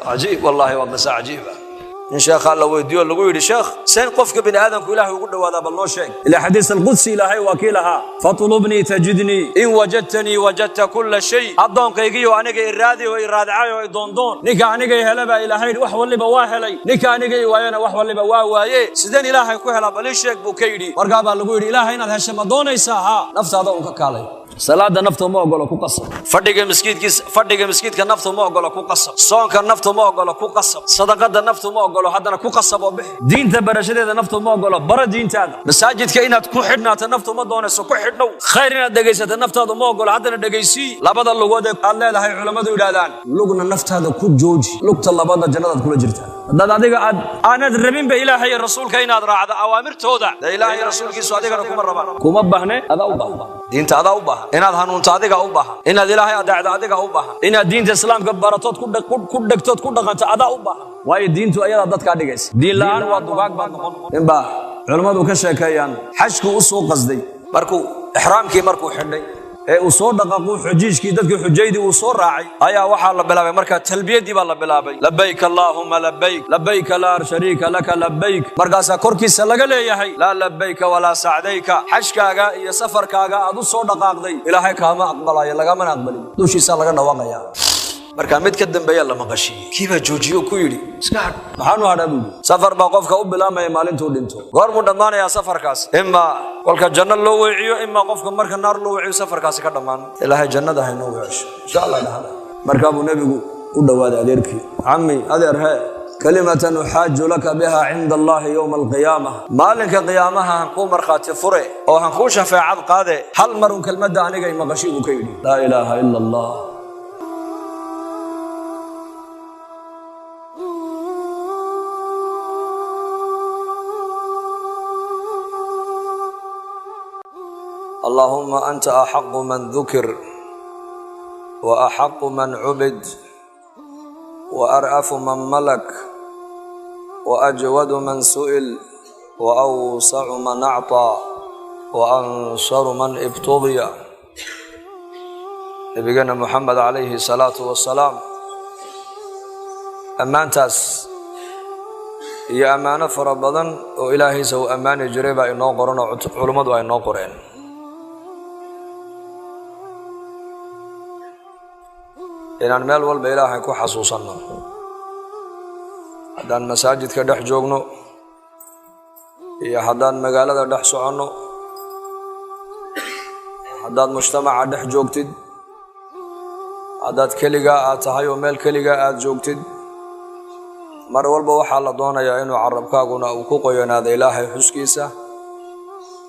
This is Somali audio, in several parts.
عجيب والله وقصة عجيبة. إن شيخ الله ويديو اللي يقول شيخ سين قفك بن آدم كله يقول له هذا بالله شيء إلى حديث القدسي إلهي وكيلها فطلبني تجدني إن وجدتني وجدت كل شيء أضون كيجي وأنا جاي إرادي وإراد عاي ويدون نكا أنا جاي هلا إلهي وحول اللي بواهلي نكا أنا جاي ويانا وحول اللي بواهي سيدنا إلهي كهلا بالله شيء بوكيدي ورقاب اللي يقول إلهي إن هالشيء دون يساها نفس هذا وكالي صلاة نفط ما أقوله كقصة فدق مسجد كنفط ما أقوله كقصة صون كنفط ما أقوله كقصة صدقة نفط ما أقوله هذا كقصة وبه دين تبرشة نفط ما أقوله برا دين تاعنا مساجد كائنات كحدنا تنفط ما دونه سكحدنا خيرنا دقيسة النفط هذا ما أقوله هذا دقيسي لابد الله وده الله له علماء يدادان لقنا النفط هذا كل جوج لقت الله بدنا جنات كل جرتان ده دقيقة أنا دربين بإلهي الرسول كائنات راعد أوامر توضع ده إلهي الرسول كيسوا دقيقة كم مرة كم بهنة هذا أوبه دين هذا أوبه inaad hanuunto adiga u baahan inaad ilaahay adeecdo adiga u baahan inaad diinta islaamka baratood ku dhagtood ku dhaqanto ada u baahan waayo diintu ayada dadka dhigaysa diin la'aan waa dugaag baa noqon inba culimadu ka sheekeeyaan xajku u soo qasday markuu ihraamkii markuu xidhay ee uu soo dhaqaqo xujiijkii dadkii xujaydii uu soo raacay ayaa waxa la bilaabay marka talbiyadii baa la bilaabay labbayk allahumma labbayk labbayk la sharika laka labbayk markaas korkiisa laga leeyahay la labbayk wala sa'dayka xajkaaga iyo safarkaaga aad u soo dhaqaaqday ilaahay kaama aqbalayo laga ma aqbalin dushiisa laga dhawaaqaya marka mid ka dambeeya la maqashiyo kiiba joojiyo ku yiri iska had waxaanu hadhabu safar baa qofka u bilaamay maalintuu dhinto goor mu dhamaanaya safarkaas imma kolka janno loo weeciyo imma qofka marka naar loo weeciyo safarkaas ka dhamaan ilaahay jannada ha inoo weeciyo insha Allah dhahala marka buu nabigu u dhawaaday adeerkii ammi adeer he kalimatan uhaaju laka biha inda Allah yawm al-qiyamah maalinka qiyaamaha ku marqaati fure oo han ku shafaacad qaade hal marun kalmada aniga ay maqashiyo ka yiri la ilaaha illa Allah اللهم أنت أحق من ذكر وأحق من عبد وأرأف من ملك وأجود من سئل وأوسع من أعطى وأنصر من ابتغي نبينا محمد عليه الصلاة والسلام أمانتاس هي أمانة فربضا وإلهي سو أمانة جريبة إنه قرن علماء وإنه قرن inaan meel walba ilaahay ku xasuusanno haddaan masaajidka dhex joogno iyo haddaan magaalada dhex soconno haddaad mujtamaca dhex joogtid haddaad keligaa aad tahay oo meel keligaa aad joogtid mar walba waxaa la doonayaa inuu carabkaaguna uu ku qoyanaado ilaahay xuskiisa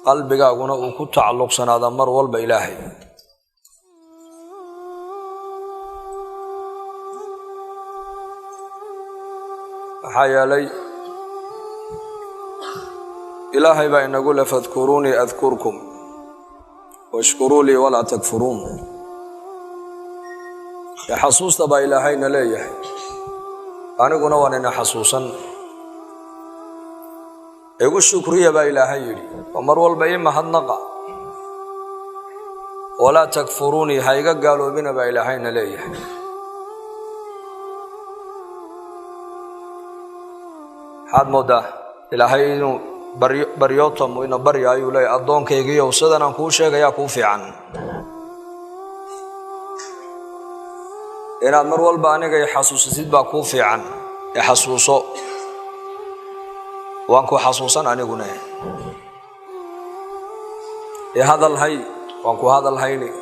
qalbigaaguna uu ku tacalluqsanaado mar walba ilaahay حيالي إلهي بأن أقول فاذكروني أذكركم واشكروا لي ولا تكفرون يا حصوص تبا إلهينا ليه أنا قلنا وأنا حصوصا يقول شكرية با إلهي ومروا البئيمة هالنقع ولا تكفروني هايقا قالوا بنا با إلهينا ليه حد مودا إلهي إنه بريوتهم وإنه بري أيو لي أدون كيجي وصدنا كوشة جاي كوفي عن إن المرول باني جاي حسوس سيد بكوفي عن يحسوسه وانكو حسوسا أنا قلنا هذا الهي وانكو هذا الهيني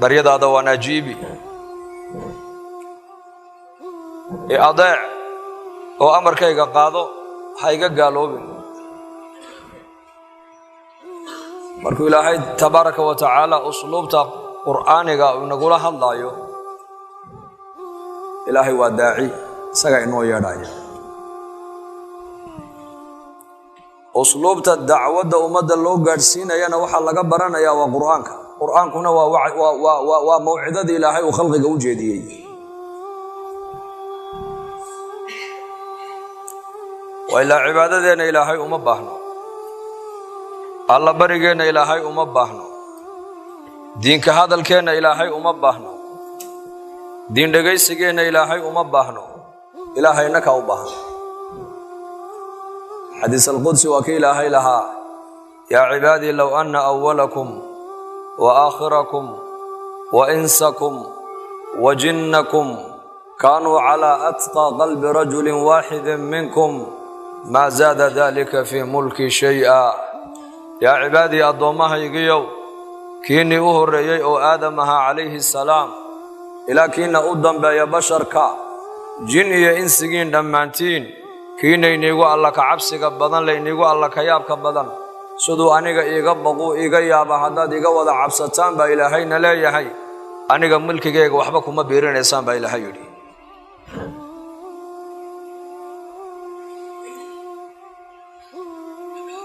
بري هذا وانا جيبي أضيع وأمر كيغا قادو هايغا قالوبين مركو إلهي تبارك وتعالى أسلوبتا قرآنيغا ونقول هالله إلهي وداعي ساقا إنو يداعي أسلوبتا الدعوة ومدى اللو قارسين يانا وحا لغا برانا يا وقرآنك قرآنك هنا وموعدة إلهي وخلقك وجيدي وإلا عبادتنا إلهي وما باهنا الله بريقنا إلهي وما باهنا دينك هذا الكينا إلهي وما باهنا دين dhagaysigeena ilaahay uma baahno ilaahayna ka u baahno حديث القدس وكيل إلهي لها يا عبادي لو أن أولكم وآخركم وإنسكم وجنكم كانوا على أتقى قلب رجل واحد منكم ما زاد ذلك في ملكي شيئا يا عبادي أضمها يقيو كيني أهريي أو آدمها عليه السلام إلى كينا أدن بيا بشرك جنية إنسجين دمانتين كيني نيغو الله كعبسك بدن لي نيغو الله كيابك بدن سدو أنيغا إيغا بقو إيغا يابا حداد إيغا وضع عبستان با إلهي نلا يحي أنيغا ملكي إيغا وحبكم ما بيرين إنسان با إلهي يدي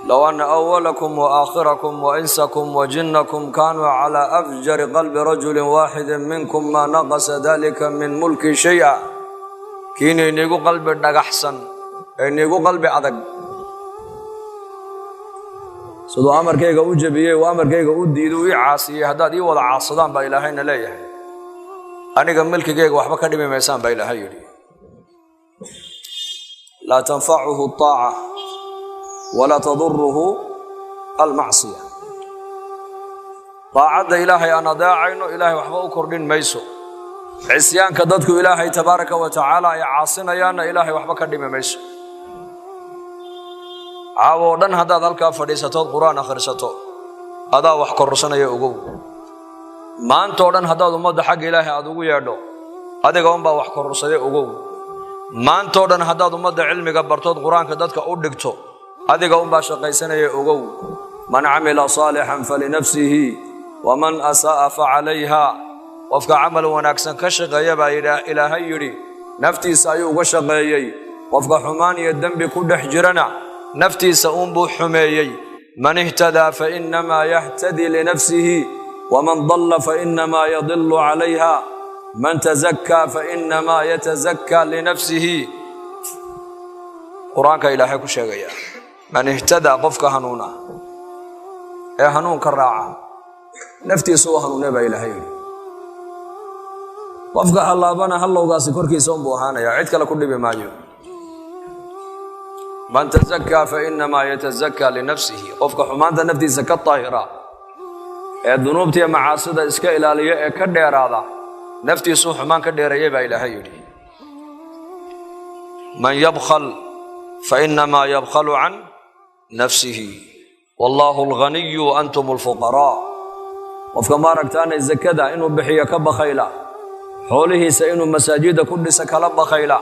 لو أن أولكم وآخركم وإنسكم وجنكم كانوا على أفجر قلب رجل واحد منكم ما نقص ذلك من ملك شيئا كيني نيغو قلب دغحسن نيغو قلب عدق سدو أمركيغا u jabiyay oo amarkayga u diido ii caasiyay hadaad ii wada caasadaan ba ilaahayna leeyahay aniga milkigayga waxba ka dhimi meesaan ba ilaahay yiri la tanfa'uhu at-ta'a ولا تضره المعصية طاعة إلهي أنا داعين إلهي وحبه كردين ميسو عصيان كددك إلهي تبارك وتعالى يا عاصنا يانا إلهي وحبه كردين ميسو عاودن هذا ذلك فريسة القرآن خرسته هذا وحكر رسنا يأغو ما أنتودن هذا المد حق إلهي أدوغو يردو هذا قوم با وحكر رسنا يأغو ما أنتودن هذا المد علمي قبرتو القرآن كددك أودكتو هذا قوم با شقيسنا يأغو من عمل صالحا فلنفسه ومن أساء فعليها وفق عمل ونكسن كشغي يبا إلهي يري نفتي سايو وشغيي وفق حماني الدنب كل حجرنا نفتي سأنبو حميي من اهتدى فإنما يهتدي لنفسه ومن ضل فإنما يضل عليها من تزكى فإنما يتزكى لنفسه قرآنك إلهي كشغي من اهتدى قفك هنونا يا هنون كالراعة نفتي سوى هنونا با إلهي قفك الله بنا هلا وقاسي كوركي سنبو هانا يا عيدك لكل بماجو من تزكى فإنما يتزكى لنفسه قفك حمان ذا نفتي زكاة طاهرة الذنوب تي معاصدة اسكا إلالية كدير هذا نفتي سوى حمان كدير يبا إلهي من يبخل فإنما يبخل عن نفسه والله الغني وأنتم الفقراء وفق ما ركتان الزكاة إنه بحية كبخيلا حوله سإنه مساجد كل سكلب خيلا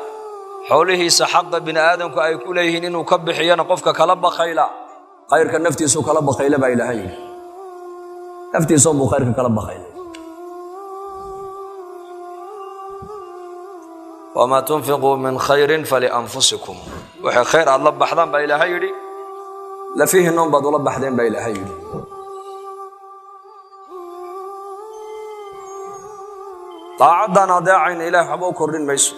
حوله سحق بن آدم كأي كليه إنه كبحية نقفك كلب خيلا خير كنفتي سو كلب خيلا بإلهي نفتي سو خير كلب خيلا وما تنفقوا من خير فلأنفسكم وحي خير الله بحضان بإلهي يري لفيه النوم بعد الله بحضان بإلهي يري طاعدنا داعين إله حبو كرين ميسو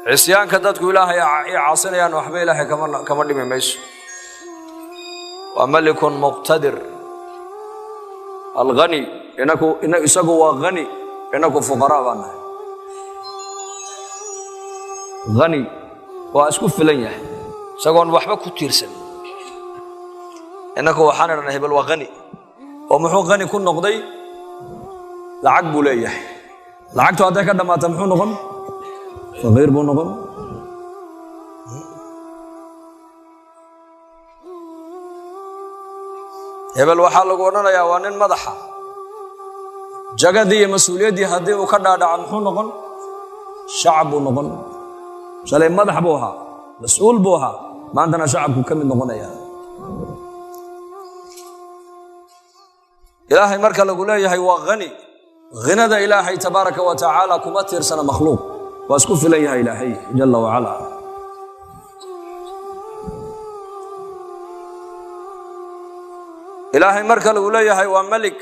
عصيان كدتك إلهي عاصنا يا نوحبي إلهي كمان دمي ميسو وملك مقتدر الغني إنكو إساقوا غني إنكو فقراء بانه غني واسكو فلنيه سغون وحبا كتيرسن انك وحنا هبل وغني ومحو غني كن نقدي لعق بو ليه لعقته هدا كدماته محو نقن فقير بو نقن هبل waxa lagu oranaya waa nin madaxa jagadii mas'uuliyadii hadii uu ka dhaadhaco muxuu noqon shacab uu noqon shalay madax buu ahaa mas'uul buu ahaa maantana shacabku ka mid noqonaya ilaahay marka lagu leeyahay waa qani ghinada ilaahay tabaaraka wa taala kuma tiirsana makhluuq waa isku filan yahay ilaahay jalla wa ala ilaahay marka lagu leeyahay waa malik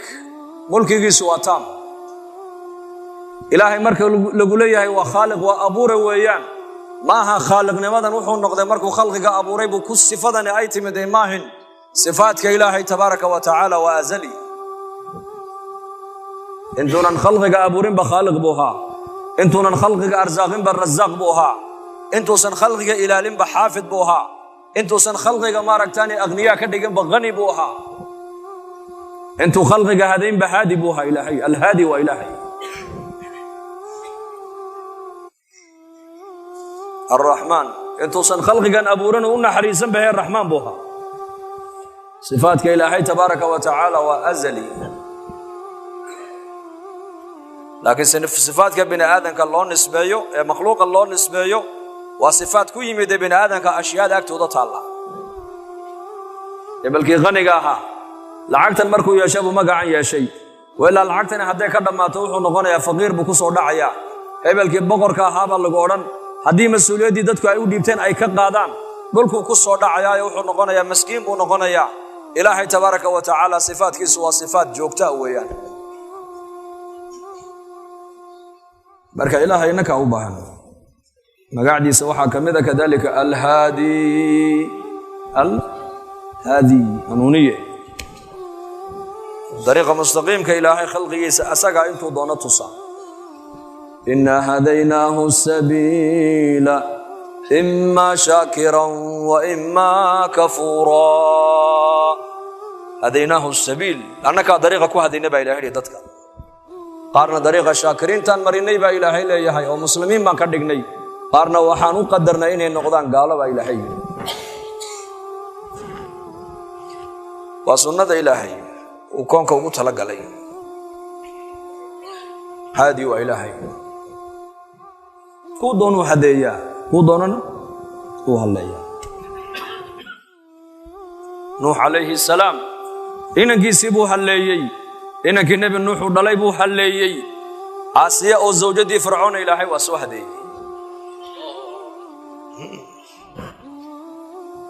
mulkigiisu waa taam ilaahay marka lagu leeyahay waa khaaliq waa abuure weeyaan maaha khaaliqnimadan wuxuu noqday markuu khalqiga abuuray buu ku sifadan ay timid maahin sifaadka ilaahay tabaaraka wa taala waa azali intuunan khalqiga abuurinba khaaliq buu ahaa intuunan khalqiga arsaaqinba rasaaq buu ahaa intuusan khalqiga ilaalinba xaafid buu ahaa intuusan khalqiga maaragtaani aghniyaa ka dhiginba qani buu ahaa intuu khalqiga hadaynba haadi buu ahaa ilaahay alhaadi waa ilaahay الرحمن intuusan khalqigan abuuran u naxariisan bahay raxmaan buu ahaa sifaadka ilaahay tabaaraka wa tacaala waa azali laakiin sifaadka bini aadanka loo nisbeeyo ee makhluuqa loo nisbeeyo waa sifaad ku yimid bini aadanka ashyaada agtooda taalla ebalkii qaniga ahaa lacagtan markuu yeeshay buu magacan yeeshay walaa lacagtani hadday ka dhammaato wuxuu noqonayaa faqiir buu ku soo dhacayaa ebalkii boqorka ahaabaa lagu odhan haddii mas-uuliyaddii dadku ay u dhiibteen ay ka qaadaan dhulkuu ku soo dhacayaa wuxuu noqonayaa maskiin buu noqonayaa ilaahay tabaaraka wa tacaala sifaadkiisu waa sifaad joogta weeyaan marka ilaahay innaka u baahan magacdiisa waxaa ka mid ah kadalika alhaadi hanuuniye dariiqa mustaqiimka ilaahay khalqigiisa asagaa intuu doono tusa إنا هديناه السبيل إما شاكرا وإما كفورا هديناه السبيل لأنك طريقة كو هدينا با إلهي ددك قارنا طريقة شاكرين تان مريني با إلهي ليهي أو مسلمين ما كدغني قارنا وحانو قدرنا إني نقدان قالوا با إلهي وسنة إلهي وكونك ومتلقلي هادي وإلهي كو دونو هدية كو دوننا كو هلية نوح عليه السلام إنك يسيبو هليي إنك نبي نوح ودليبو هليي عاسية أو زوجتي فرعون إلهي واسو هدية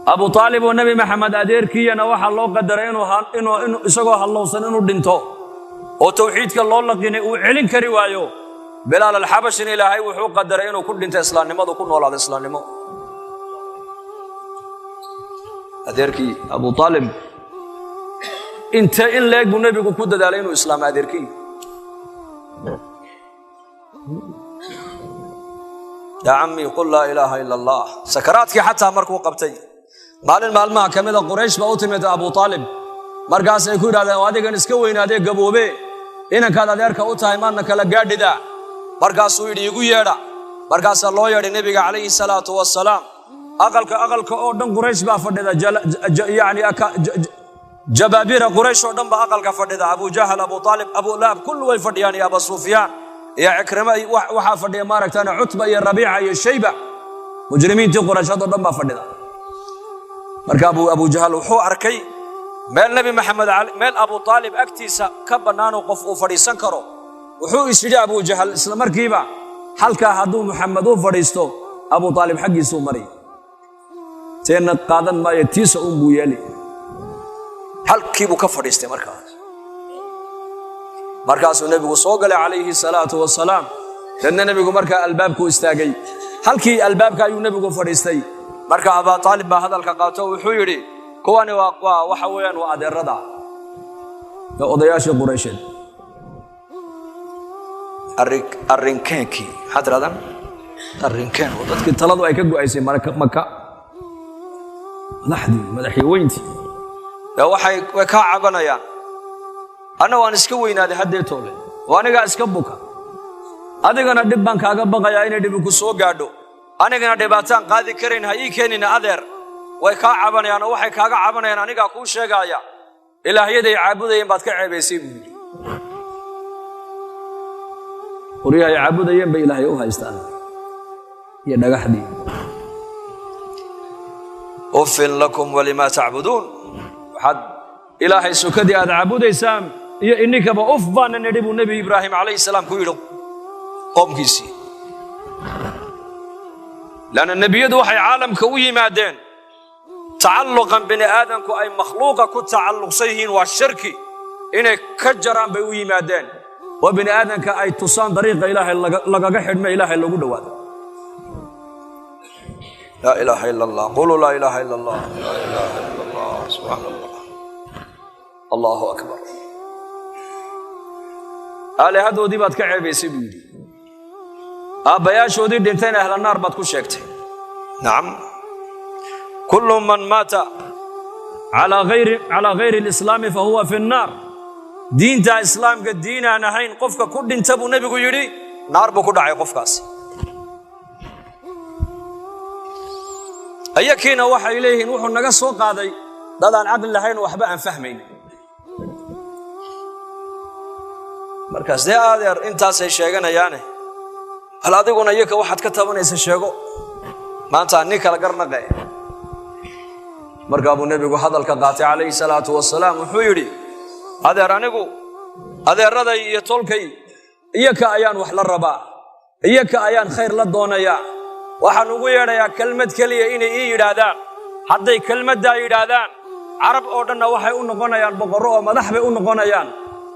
أبو طالب والنبي محمد أدير كي نوحى الله قدر إنه إسقوا الله سن إنه دنتو وتوحيدك الله لقيني وعلن كريوايو بلال الحبش إلهي وحو قدر إنه كل انت إسلام نمو كل ولاد إسلام نمو أديركي أبو طالب انت إن ليك بنبي كود دالينو إسلام أديركي يا عمي قل لا إله إلا الله سكراتك حتى مركو قبتي مال ما كمل قريش بأوتمت أبو طالب مركز يكون هذا وادي نسكوي نادي قبوبي إنك هذا ديرك أوتاي مانك لقاددا مركز ويدي يقول يدا مركز الله يدي النبي عليه الصلاة والسلام أقلك أودن قريش بافددا يعني جبابير قريش أودن بأقلك فددا أبو جهل أبو طالب أبو لهب كل ويفد يعني أبو سفيان يا عكرمة وحافد يا مارك تانا عتبة يا ربيعة يا شيبة مجرمين تي قريش أودن بافددا مركز أبو جهل وحو أركي meel nabi maxamed meel abu طaalib agtiisa ka banaano qof uu fadhiisan karo wuxuu isjaa abu jahal isla markiiba halka haduu maxamed uu fadhiisto abu طaalib xaqiisu maray teena qaadan ma yatiisa uu buu yeeli halkii buu ka fadhiistay markaasuu nabigu soo galay calayhi salaatu wasalaam dadna nabigu markaa albaabku istaagay halkii albaabka ayuu nabigu fadhiistay marka abu طaalib baa hadalka qaato wuxuu yiri كواني waxa weeyaan waa adeerada odayaashii Quraysheed arrinkeenkii hadradan arrinkeen dadkii taladu ay ka go'aysay Makka madaxweyntii waxay ka cabanayaan ana waan iska weynaaday haddii toole waaniga iska buka adigana dib baan kaaga baqayaa inay dib ku soo gaadho anigana dhibaataan qaadi karin ha ii keenina adeer way ka cabanayaan oo waxay kaaga cabanayaan aniga ku sheegaya ilaahiyaday caabudayeen baad ka ceebaysay qoriyaha caabudayeen bay ilaahay u haystaan iyo dhagaxdii ufil lakum walima ta'budun had ilaahay sukadii aad caabudaysaan iyo inikaba uf baan nadibu nabi ibraahim alayhi salaam ku yiri qomkiisi lana nabiyadu waxay caalamka u yimaadeen تعلقا بني آدم كو أي مخلوقة كو تعلق سيهين والشركي إنه كجران بيوي مادين وبني آدم كأي تصان طريقة إله لقا حد ما إله إلا قد واد لا إله إلا الله قولوا لا إله إلا الله لا إله إلا الله سبحان الله الله أكبر aalihadoodii baad ka ceebaysay buu yidhi aabbayaashoodii dhintayna ahla naar baad ku sheegtay nacam kullu man maata calaa gayri alislaami fa huwa fi nnaar diinta islaamka diinaan ahayn qofka ku dhinta buu nebigu yidhi naar buu ku dhacay qofkaasi ayakiina waxay leeyihiin wuxuu naga soo qaaday dad aan caqli lahayn waxba aan fahmayn markaas dee adeer intaasay sheeganayaane hal adiguna iyaka waxaad ka tabanaysa sheego maanta nin kala garnaqe markaa buu nebigu hadalka qaatay calayhi salaatu wasalaam wuxuu yidhi adeer anigu adeeraday iyo tolkay iyaka ayaan wax la rabaa iyaka ayaan khayr la doonayaa waxaan ugu yeedhayaa kelmad keliya inay ii yidhaahdaan hadday kelmaddaa yidhaahdaan carab oo dhanna waxay u noqonayaan boqorro oo madax bay u noqonayaan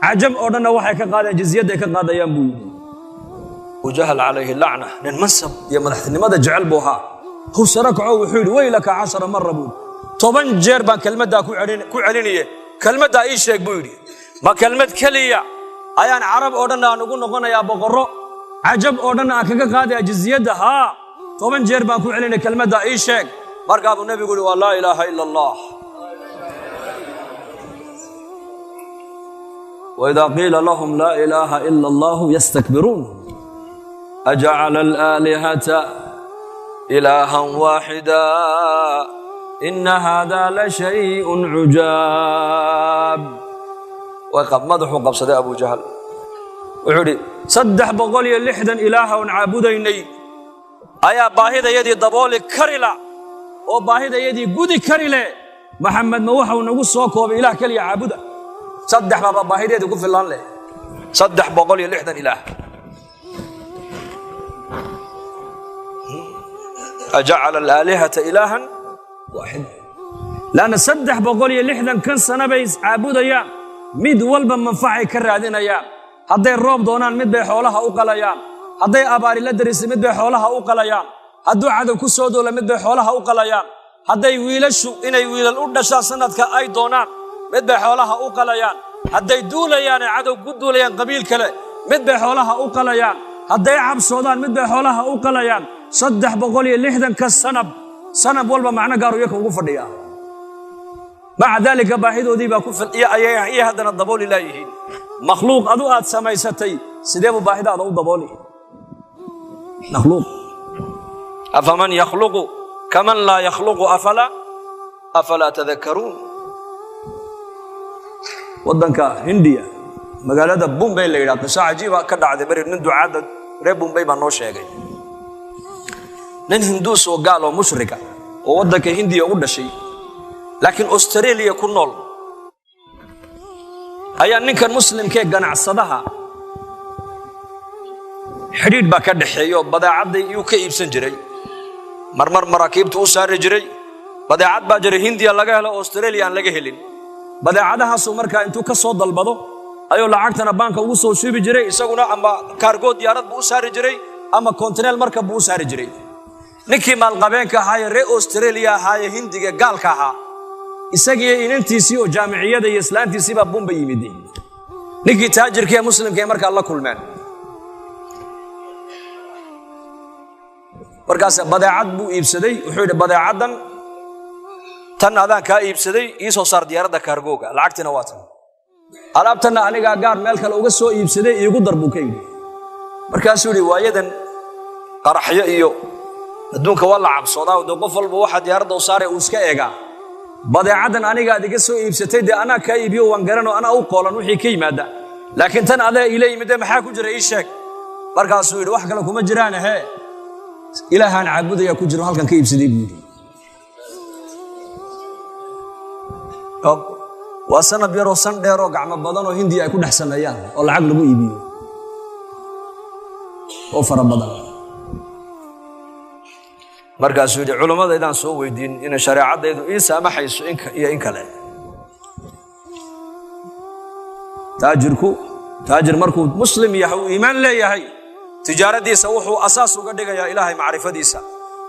cajam oo dhanna waxay ka qaadayaan jizyadday ka qaadayaan buu yidhi wajahal calayhi lacna nin mansab iyo madaxtinimada jecel buu ahaa hawsara kaco wuxuu yidhi waylaka 10 marra buu 10 jeer baan kelmaddaa ku celiniye kelmaddaa ii sheeg buu yidhi ma kelmad keliya ayaan carab oo dhanna aan ugu noqonayaa boqorro cajab oo dhanna aan kaga qaadaya jizyadda haa 10 jeer baan ku celinay kelmaddaa ii sheeg markaa buu nebigu yidhi waa laa ilaaha ila allah وإذا قيل لهم لا إله إلا الله يستكبرون أجعل الآلهة إلها واحدا إن هذا لشيء عجاب وقد مدحوا قبصة أبو جهل وحوري صدح بقولي اللحدا إلها ونعابديني أيا باهدة يدي ضبولي كرلا وباهدة يدي قدي كرلا محمد موحى ونقص وكو بإله كلي عابده صدح بابا باهدة يقول في الله له صدح بقولي اللحدا إله أجعل الآلهة إلها واحد لأن صدح بقولي اللحدا كان سنة بيس عابده يا ميد والبا منفعي كرادين يا هذي الروب دونان مد بي حولها أقلا هذي أباري لدرس مد بي حولها أقلا هذو عدو كسودو لمد بي حولها أقلا هذي ويلشو إني ويل الأردى سنة كأي دونان mid bay xoolaha u qalayaan hadday duulayaan cadow ku duulayaan qabiil kale mid bay xoolaha u qalayaan hadday cabsoodaan mid bay xoolaha u qalayaan 360 ka sanab walba macna gaar u ugu fadhiya maca dalika baahidoodii baa ku fadhiya ayay hadana dabooli laayihiin makhluuq adu aad samaysatay sidee buu baahidaada u dabooli makhluuq afaman yakhluqu kaman la yakhluqu afala tadhakkarun waddanka Hindiya magaalada Bombay la yiraahdo qiso cajiib ka dhacday bari nin ducaada reer Bombay baa noo sheegay nin Hinduus oo gaal oo mushrika oo waddanka Hindiya u dhashay laakiin Australia ku nool ayaa ninkan muslimkee ganacsadaha xiriir baa ka dhaxeeyo badeecada uu ka iibsan jiray marmar maraakiibtu u saari jiray badeecad baa jiray Hindiya laga helo Australia aan laga helin badeecadahaasuu markaa intuu ka soo dalbado ayuu lacagtana baanka ugu soo shubi jiray isaguna ama kaargo diyaarad buu u saari jiray ama kontineel marka buu u saari jiray ninkii maalqabeenka ahaa ee reer Australia ahaa ee Hindiga gaalka ahaa isagii inantiisii oo jaamiciyada iyo islaantiisii baa Bombay yimid ninkii taajirka ee muslimka ee markaa la kulmeen markaas badeecad buu iibsaday wuxuu yidhi badeecadan tan adaan ka iibsaday ii soo saar diyaaradda kaargooga lacagtina waa tan alaabtana aniga gaar meel kale uga soo iibsaday iigu dar buu ka yidhi markaasuu yidhi waayadan qaraxyo iyo adduunka waa la cabsoodaa oo qof walba waxa diyaaradda u saaray uu iska eegaa badeecadan aniga aad iga soo iibsatay de anaa ka iibiyo waan garanoo anaa u qoolan wixii ka yimaada laakiin tan adaa ila yimid maxaa ku jira ii sheeg markaasuu yidhi wax kale kuma jiraan ilaahaan caabudaya ku jiro halkan ka iibsaday buu yidhi waa sanad yar oo san dheer oo gacmo badan oo Hindiya ay ku dhex sameeyaan oo lacag lagu iibiyo oo fara badan markaasuu yidhi culimadaydaan soo weydiin in shariicadaydu ii saamaxayso in kale taajir markuu muslim yahay uu iimaan leeyahay tijaaradiisa wuxuu asaas uga dhigayaa ilaahay macrifadiisa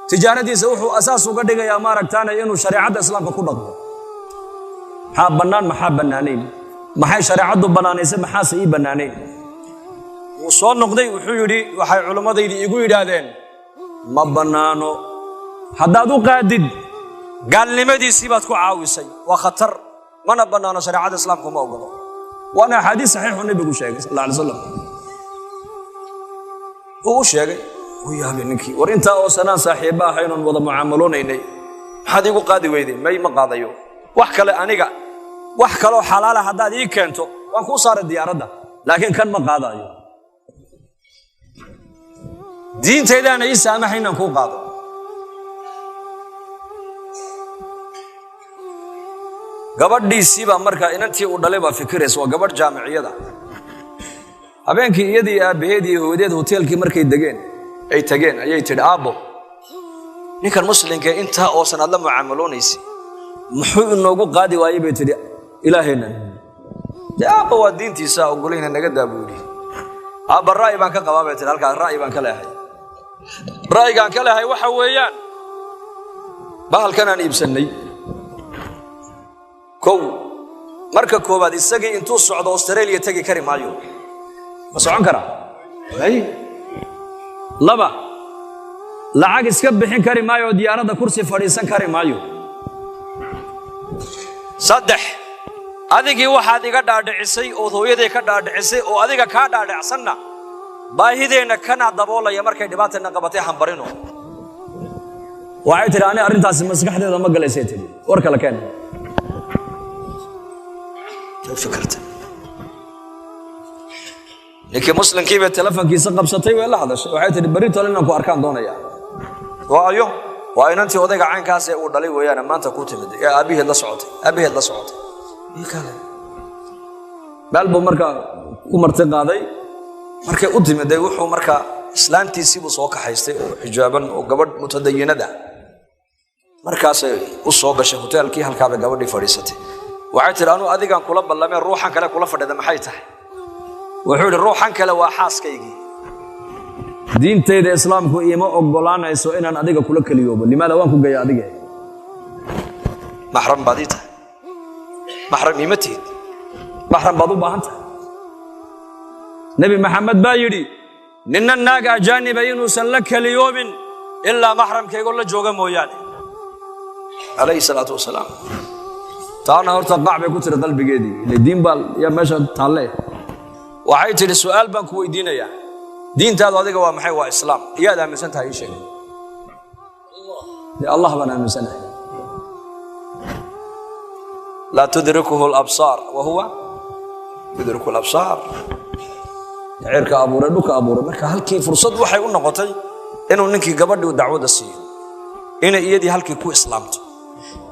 tijaaradiisa wuxuu asaas uga dhigayaa maaragtaana inuu shariicada islaamka ku dhaqmo maxaa bannaan maxaa bannaanayn maxay shariicadu bannaanaysa maxaase ii bannaanayn وصون نقضي وحيري وحي علماء ذي يقول يدادين ما بنانو حدادو قادد قال لي ما دي سيباتكو عاوسي وخطر ما نبنانو شريعة الإسلامكم أوقظوا وأنا حديث صحيح النبي يقول شيء صلى الله عليه وسلم هو شيء ويا بنكي ورنت أوسنا صاحبها حين وضع معاملون إني هذا يقول قاضي ويدي ما يمقاضيو وحكى أنيقا وحكى له حلالة حداد يكنتو وانكو صار الديار ده لكن كان مقاضيو دين تيدا أنا يسامح حين نكون قاضي gabadhii siiba marka inantii uu dhalay ba fikirayso waa gabadh jaamiciyada habeenkii iyadii aabaheedii hooyadeed hoteelkii markay degeen ay tageen ayay tiri aabo ninkan muslimka inta oo sanad la mucaamaloonaysi muxuu inoogu qaadi waayay bay tiri ilaahayna aabo waa diintiisa ogolayna naga daabuuli aaba raay baan ka qabaa bay tiri halka raay baan ka leeyahay raaygaan ka leeyahay waxa weeyaan bahalkan aan iibsanay كو مركا كوباد إساقي إنتو السعود أستراليا تاقي كاري مايو بس عنكرا أي لبا لعاق اسكب بحين كاري مايو ديارة دا كرسي فريسان كاري مايو صدح أذيكي واحد يقدر دعسي أو ذويدي يقدر دعسي أو أذيكا كادر دعسنا باهيدي إنك كان عدبولا يمركا دبات النقبتي حنبرينو وعيتري أنا أرنتاسي مسكح دي ذا مقل يسيتي وركا لكان فكرت لكن مسلم كيف التلفون كي سقب سطي ولا هذا وحيت بريت لنا كو اركان دونيا وايو وين انت ودغ عين كاسه او دلي ويانا ما انت كو تمد يا ابيه لا سعودي ابيه لا سعودي اي كله بالبو marka ku martay qaaday markay u timiday wuxuu marka islaantiisii buu soo kaxaystay oo xijaaban oo gabadh mutadayinada markaas u soo gashay hoteelkii halkaaba gabadhii fadhiisatay وعيت أنو أذيقان كلا بلامي روحان كلا كلا فرد ما حيته وحول روحان كلا وحاس كيجي دين تيد إسلام كو إيما أقبلان يسوع إن أنا أذيقان كلا كليوب لماذا وانكو جاي أذيقان محرم بديته محرم يمتي محرم بدو بانته نبي محمد بايري نن الناقة جانب ينوسن لك اليوم إلا محرم كي يقول له جوجا موياني عليه الصلاة والسلام تانا هرت قاع بكتر قلبي جدي الدين بال يا ماشى تعليه وعيت السؤال بنك ويدينا يا دين تاع هذا هو محي وإسلام يا ده مسنت هاي شيء يا الله بنا مسنه لا تدركه الأبصار وهو يدرك الأبصار عيرك أبورة دوك أبورة مرك هالكي فرصة وحي قلنا قطعي إنه نكى قبض ودعوة السيء إنه يدي هالكي كو إسلامته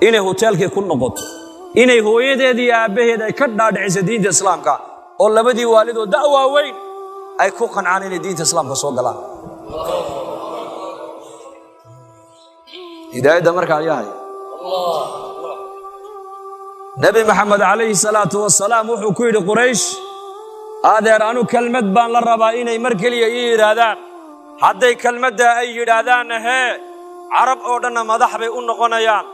إنه هوتيلك كل نقط إنه هو يدي أبيه ده كذا دعس دين الإسلام كا ولا بدي والده دعوة وين أي كو قنعان دين الإسلام كسوق الله هداية دمرك عليها نبي محمد عليه الصلاة والسلام وحكيد قريش هذا رانو كلمة بان للربائين مركلي يرادان حتى كلمة أي يرادان هي عرب أودنا مدح بيقولنا قنيان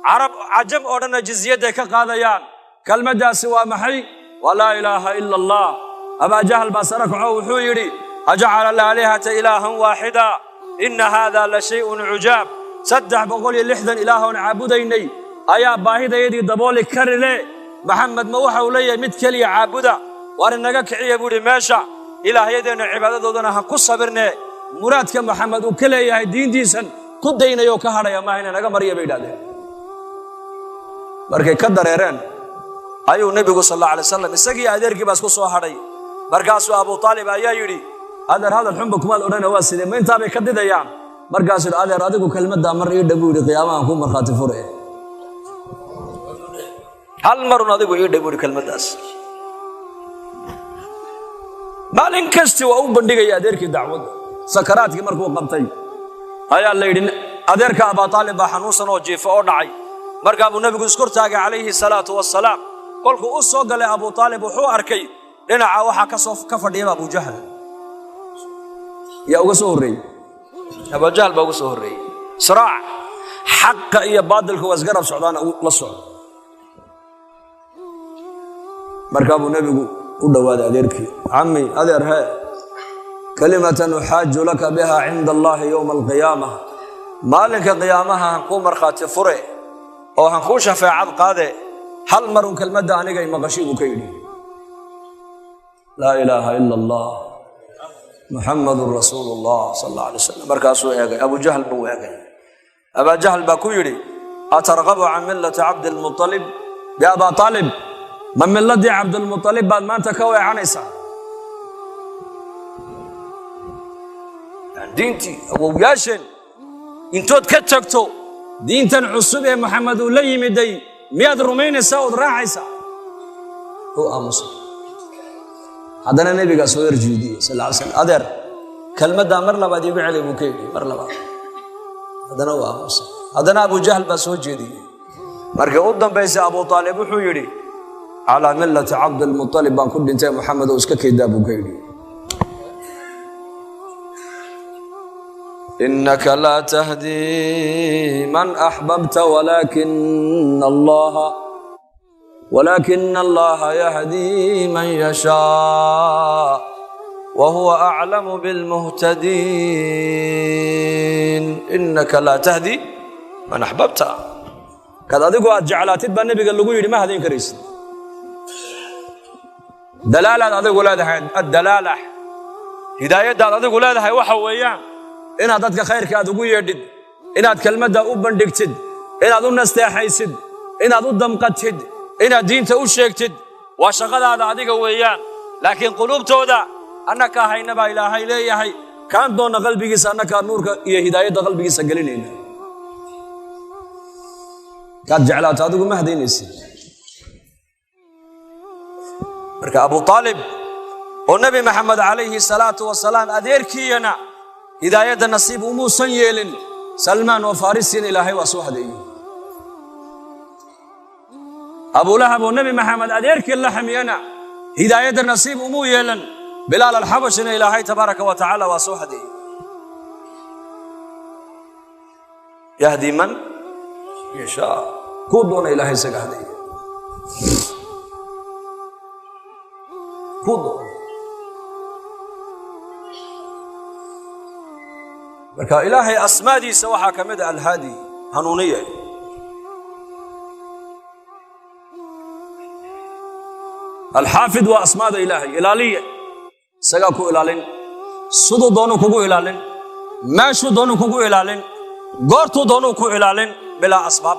عرب عجب أودنا جزية كقاضيان كلمة سوى محي ولا إله إلا الله أبا جهل بصرك وحويري أجعل الآلهة إلها واحدا إن هذا لشيء عجاب صدح بقول اللحدا إله عابديني أيا باهدا يدي دبولي كرلي محمد موحى ولي متكلي عابدا وأنا كعية بودي ماشا إله يدينا عبادة دودنا هكو صبرنا مراد كمحمد وكلي يا دين ديسن كدينا يو كهرا يا ماهنا نجا مريا بيداده بركة كدر يرن أيو النبي صلى الله عليه وسلم السجي أدرك بس كسو هراي بركاسو أبو طالب أيا يري هذا الحب كمال أورنا واسدة ما أنت بكدد أيام بركاسو هذا رادك كلمة دامر يدبور قيامة أكون مرخات فرع هل مرة هذا يدبور كلمة داس ما لنكست وأو بندقة يا أدرك دعوة سكرات كمركو قبطي هيا الليل أدرك أبا طالب حنوسا وجيف أورنعي مركب النبي سكرتاج عليه الصلاة والسلام قلك أصوغ لأبو طالب وحو أركي لنا عوحا كصف كفر ديما أبو جهل يا أبو سهري أبو جهل بأبو سهري صراع حق إيا بادل هو أسقرب سعودان للسعود مركب النبي قل له هذا أدرك عمي أدر هاي كلمة أحاج لك بها عند الله يوم القيامة مالك قيامها هنكون مرخات فرع أو هنكون شفاعة قادة هل مرون كلمة عنك مغشيب كيدي لا إله إلا الله محمد رسول الله صلى الله عليه وسلم مركاسو إيغي أبو جهل بو إيغي أبا جهل باكو يري أترغب عن ملة عبد المطلب يا أبا طالب من ملة عبد المطلب بعد ما أنت كوي عنيسا دينتي أبو ياشن انتو تكتكتو دينتا عصوبة محمد ولي مدي مياد رومين ساود راعيسا هو أمسك هذا النبي قال سوير جدي صلى الله عليه وسلم أدر كلمة دامر لبا دي بعلي بوكيدي مر لبا هذا هو أمسك هذا أبو جهل بس هو جدي مركي قدام بيس أبو طالب وحيري على ملة عبد المطلب بان كل انت محمد وسككي دا بوكيدي إنك لا تهدي من أحببت ولكن الله يهدي من يشاء وهو أعلم بالمهتدين إنك لا تهدي من أحببت كذا دقوا جعلات تبى النبي قال له يقول ما هذين كريس دلالة هذا يقول هذا الدلالة هداية هذا يقول هذا وحويان إن هذا خير كذا يقول يدد إن هذا كلمة أوبن دكتد إن هذا الناس تحيسد إن هذا الدم قتد إن الدين تأوشكتد وشغل هذا عديك ويان لكن قلوب تودا أنك هاي نبا إله إليه هاي كان دون قلبك أنك نور يا هداية قلبك سجلين كان جعلات هذا ما هدين يصير بركة أبو طالب والنبي محمد عليه الصلاة والسلام أديركينا هداية النصيب أمو سنيل سلمان وفارس إلهي وسوحدي أبو لهب والنبي محمد أديرك اللحم ينا هداية النصيب أمو يلن بلال الحبش إلهي تبارك وتعالى وسوحدي يهدي من يشاء كودون إلهي سقهدي كودون بركة إلهي أسمادي سوحا كمدى الهادي هنونية الحافظ وأسماد إلهي إلالية سقاكو إلالين صدو دونو كوكو إلالين ماشو دونو كوكو إلالين غورتو دونو كوكو إلالين بلا أسباب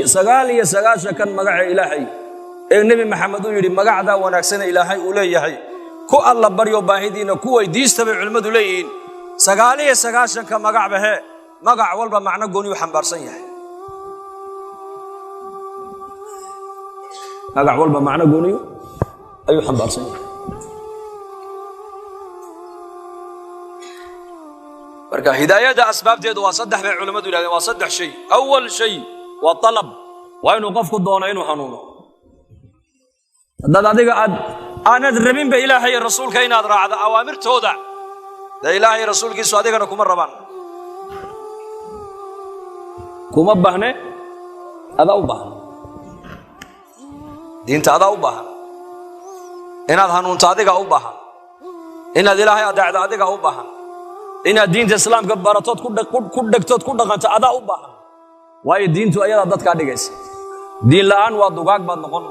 سقالي سقاشا كان مقع إلهي النبي محمد يري مقع دا ونكسن إلهي أوليهي كو الله بريو باهدين كو يديستبع علمدو ليين سقالي سقاشا كان مقع به مقع والبا معنى قونيو حنبارسن يحي مقع والبا معنى قونيو أيو حنبارسن يحي بركة هداية أسباب ديد وصدح بين علماء دولة وصدح شيء أول شيء والطلب وإنه قفك الدون إنه حنونه هذا ذيك أنا دربين بإلهي الرسول كين أدرى هذا أوامر تودع ده إلهي الرسول كيسو هذيك أنا كمر ربان كم بهنة هذا أوبهن دين هذا أوبهن إن هذا هنون هذيك أوبهن إن الإلهي أدعى هذيك أوبهن إن الدين الإسلام كبرتوت كودكتوت كودكانت أدا أوبهن واي الدين تو أيضا ضد كاديجس دين الآن وادوغاك بعد نقول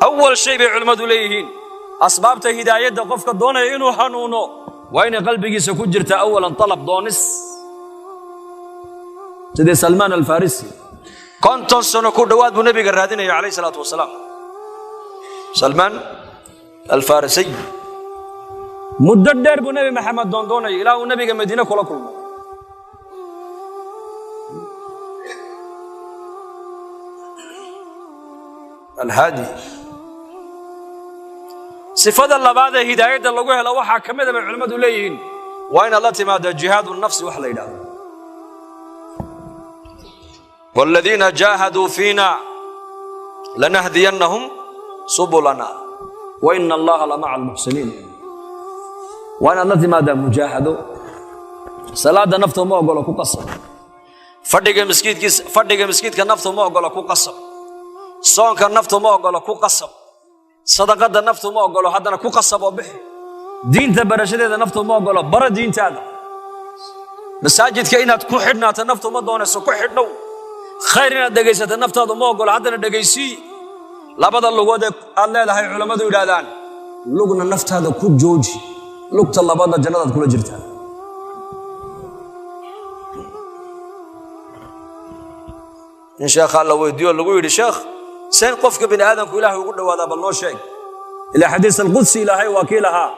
أول شيء بعلماء دوليهين أسباب هداية قفك دون إنه حنونه وين قلبك سكجرت أولا طلب دونس سيدي سلمان الفارسي كنت سنكون دواد بنبي قرادين عليه الصلاة والسلام سلمان الفارسي مددر بنبي محمد دون إلى النبي مدينة كل الهادي صفة الله بعد هداية الله وهلا وحى كمدة من علماء دوليين وين الله تماد جهاد النفس وحلا والذين جاهدوا فينا لنهدينهم سبلنا وإن الله لمع المحسنين وأنا الذي ماذا مجاهدوا صلاة نفته ما أقول لك قصر فدق مسكيت كنفته ما أقول لك قصر صونك النفط ما أقوله كو قصب صدقة النفط ما أقوله هذا كو قصب وبح دين تبرشة هذا نفط ما أقوله برا دين هذا مساجد كائنات كو حدنا النفط ما دونه كو حدنا خيرنا دقيسة النفط هذا ما أقوله هذا دقيسي لابد اللغة الله لهي علماء يدادان لغنا النفط هذا كو جوجي لغة الله بعد الجنة كل جرتها إن شاء الله ويديو اللي يقول الشيخ سين قفك بن آدم كله يقول له هذا بالله شيء إلى حديث القدسي إلهي وكيلها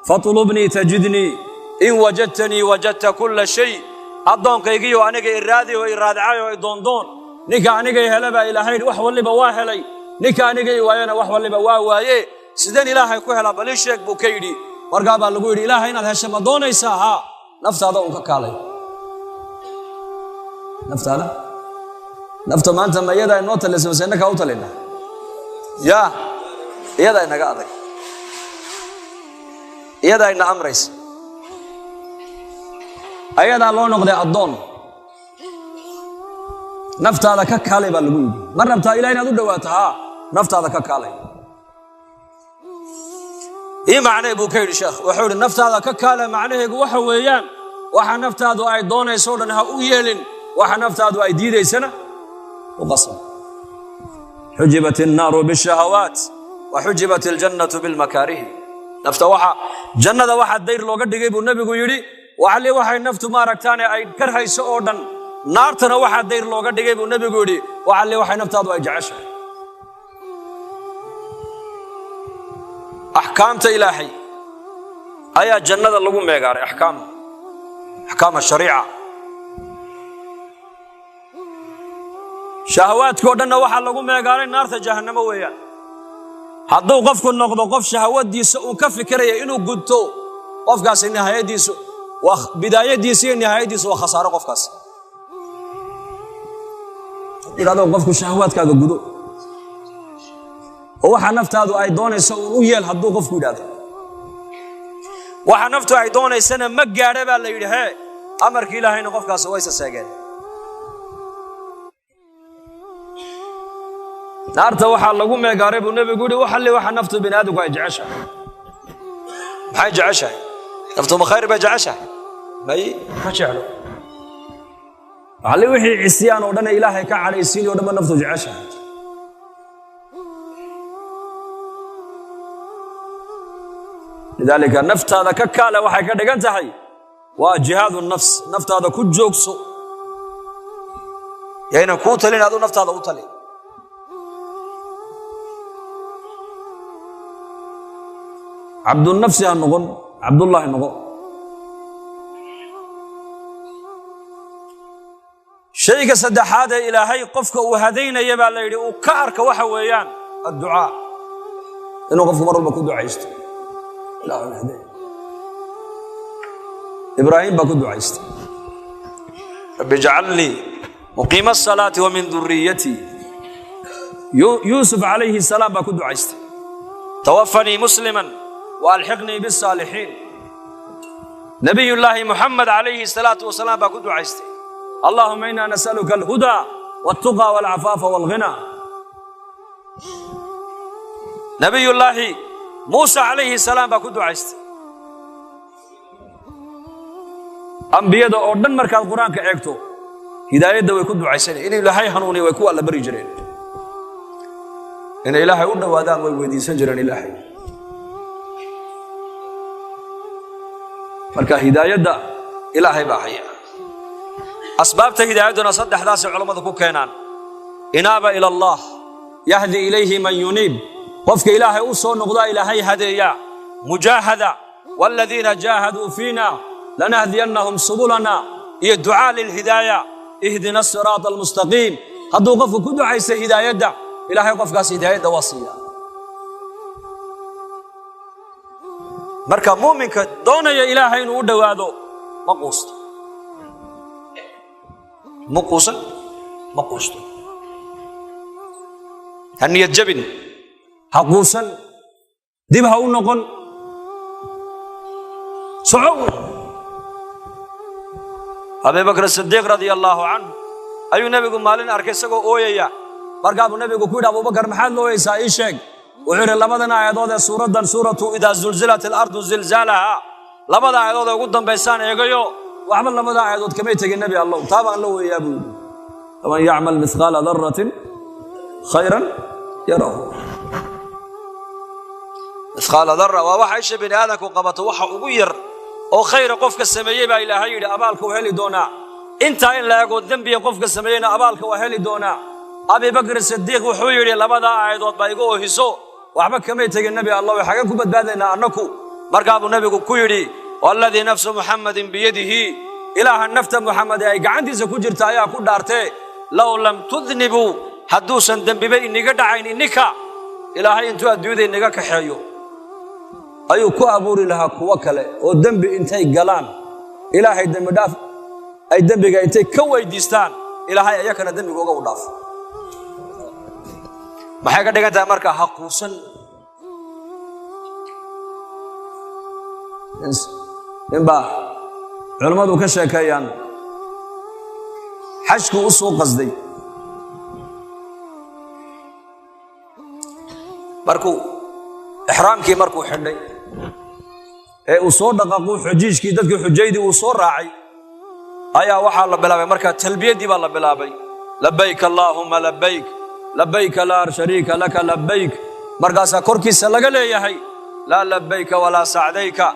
فطلبني تجدني إن وجدتني وجدت كل شيء أضون كيجي وأنا جاي إرادي وإرادة عاي وإدون دون نيكا أنا جاي هلبا إلهي وحول اللي بواهلي نيكا أنا جاي ويانا وحول اللي بواهي سيدنا إلهي كوهلا بليش شيء بوكيدي ورقابا اللي يقول إلهي إن هالشيء ما دون يساها نفط هذا كالي نفط هذا نفط ما أنت ما يدا النوت اللي سمسينك أوت لنا يا يدا إنك أذك يدا إن أمريس أيدا لون قد أضون نفط هذا كالي بالقول مرة بتا إلهي ندور دواتها نفط هذا كالي إيه معنى بوكيد الشيخ وحول النفط هذا كالي معناه جوه ويان وح نفط هذا أي دون يسولنها ويلين وح نفط هذا أي ديد سنة وقصر حجبت النار بالشهوات وحجبت الجنة بالمكاره نفط وحا جنة واحد دير لو قد جيبوا النبي يقولي وعلي واحد نفط ما ركتاني أي كره يسودن نار تنا واحد دير لو قد جيبوا النبي يقولي وعلي واحد نفط هذا أي جعشه أحكام إلهي أي جنة اللي ما يقاري أحكام الشريعة شهوات كودنا واحد لقوم ما يقاري نار جهنم ويا هذا وقف كل نقطة وقف شهوات ديس وكف كريه إنه قدتو قف قاس النهاية ديس وبداية ديس النهاية ديس وخسارة قف قاس هذا وقف كل شهوات كذا قدو وواحد نفط هذا أيضاً يسوي ويل هذا وقف كذا واحد نفط أيضاً السنة مجارة بالله يريه أمر كلا هنا قف قاس ويس سجل نارته واحد لقوم يقارب والنبي يقول وحلي واحد نفط بنادق ويجعشه هاي جعشه نفط مخير بيجعشه باي ما شعله علي وحي عصيان ودنا إلهي كعلي السين ودنا نفط جعشه لذلك نفط هذا ككالة وحي كده قنتهي وجهاد النفس نفط هذا كل جوكسو يعني كوتلين هذا نفط هذا وتلين عبد النفس النقل عبد الله النقل شيء صدق هذا إلهي قفك وهذين يبى ليري وكارك وحويان الدعاء إنه قفك مرة بكون دعاء لا هذا إبراهيم بكون دعاء رب اجعل لي مقيم الصلاة ومن ذريتي يوسف عليه السلام بكون دعاء توفني مسلما والحقني بالصالحين نبي الله محمد عليه الصلاة والسلام بكون دعاء اللهم إنا نسألك الهدى والتقى والعفاف والغنى نبي الله موسى عليه السلام بكون دعاء أنبياء أردن مركز القرآن كأكتو هداية دو يكون دعاء إن إلهي حنوني ويكون الله بري جرين إن إلهي أردن وادان ويدي سنجرين إلهي مركز هداية دا إلهي باحية أسباب هدايتنا صد أحداث علماء كوكينان إنابة إلى الله يهدي إليه من ينيب وفك إلهي أوصى نقضاء إلهي هدية مجاهدة والذين جاهدوا فينا لنهدينهم سبلنا هي الدعاء للهداية اهدنا الصراط المستقيم هذا وقف كل عيسى هداية دا إلهي وقف قاس هداية وصية مركب مؤمنك دون يا إلهي نود وادو مقوست هني الجبن حقوسا دبها ونقل صعود أبي بكر الصديق رضي الله عنه أي نبي مالين أركسكو أويا markaa buu nabigu ku yidhi abubakar maxaad loo haysaa ii sheeg wuxuu yidhi labadan aayadood ee suuraddan suuratu idaa zulzilat alardu zilzaalaha labada aayadood ee ugu dambaysaan eegayo waxba labada aayadood kamay tegin nebi allow taa baan la weeyaa buu yidhi faman yacmal mithqaala daratin khayran yarahu mithqaala dara waa waxa isha bini aadamku qabato waxa ugu yar oo khayra qofka sameeyey baa ilaahay yidhi abaalka waa heli doonaa intaa in la eego dembiga qofka sameeyeyna abaalka waa heli doonaa abi bakr sidiiq wuxuu yidhi labada aayadood baa iga oohiso waxba kamay tegin nebi allah xagan ku badbaadaynaa annaku markaa buu nabigu ku yidhi walladii nafsu muxammadin biyadihi ilaaha nafta muxamed ay gacantiisa ku jirta ayaa ku dhaartee low lam tudnibuu hadduusan dembiba iniga dhacayn ininka ilaahay intuu adduunyada inaga kaxeeyo ayuu ku abuuri lahaa kuwo kale oo dembi intay galaan ilaahay dembi dhaaf ay dembiga intay ka weydiistaan ilaahay ayakana dembigooga u dhaafo maxay ka dhigan tahay markaa ha quusan inbaa culammadu ka sheekeeyaan xajku u soo qasday markuu ixraamkii markuu xidhay ee uu soo dhaqaaquu xujiijkii dadkii xujaydii uu soo raacay ayaa waxaa la bilaabay markaa talbiyadii baa la bilaabay labayk allaahumma labayk labayka laa shariika laka labayk markaasaa korkiisa laga leeyahay laa labayka walaa sacdayka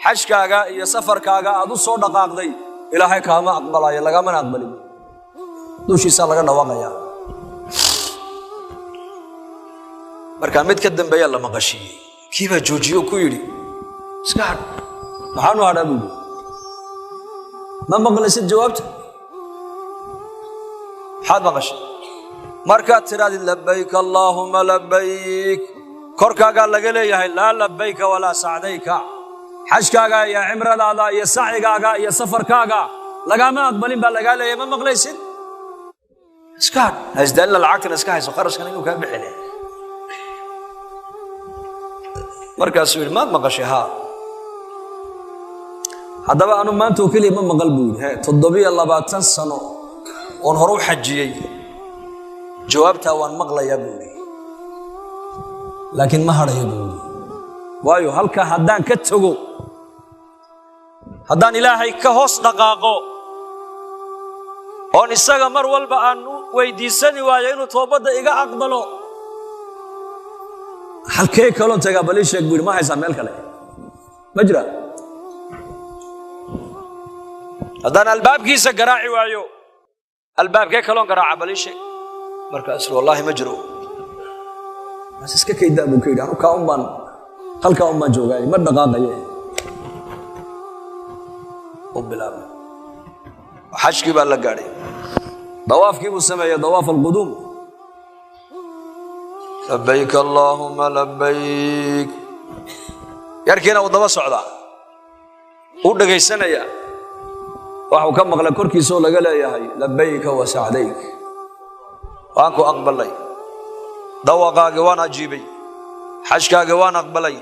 xajkaaga iyo safarkaaga aad u soo dhaqaaqday ilaahay kaama aqbalayo lagamana aqbalin dushiisaa laga dhawaaqayaa markaa mid ka dambeeya la maqashiiyey kii baa joojiyo ku yidhi iska hadh maxaanu hadhaa buu yidhi ma maqlaysid jawaabta maxaad maqashay markaad tidhahdid labayk allaahumma labayk korkaagaa laga leeyahay laa labayka walaa sacdayka xajkaaga iyo cimradaada iyo sacigaaga iyo safarkaaga lagama aqbalin baa lagaa leeyahay ma maqlaysid iska hadh hasdaalina lacagtana iska hayso qarashkan inuu kaa bixine markaasuu yidhi maad maqashay haa haddaba anu maanta oo keliya ma maqal buu yidhi 720 sano oon hore u xajiyey jawaabtaa waan maqlayaa buu yidhi laakiin ma hadhayo buu yidhi waayo halkaa haddaan ka tago haddaan ilaahay ka hoos dhaqaaqo oon isaga mar walba aan weydiisani waayo inuu toobadda iga aqbalo halkee kaloon tagaa bal ii sheeg buu yidhi ma haysaa meel kale ma jira haddaan albaabkiisa garaaci waayo albaabkee kaloon garaaca bal ii sheeg markaas wallaahi ma jiro bas iska kaydaa buu ka yidhi anu halkaa un baan joogaay ma dhaqaaqaye u bilaabay xajkii baa la gaadhay dawaafkii buu sameeyey dawaaf alquduum labayk allaahumma labayk yarkiina uu daba socdaa uu dhegaysanayaa waxuu ka maqlay korkiisoo laga leeyahay labayka wa sacdayk waan ku aqbalay dawaqaagii waan ajiibay xajkaagii waan aqbalay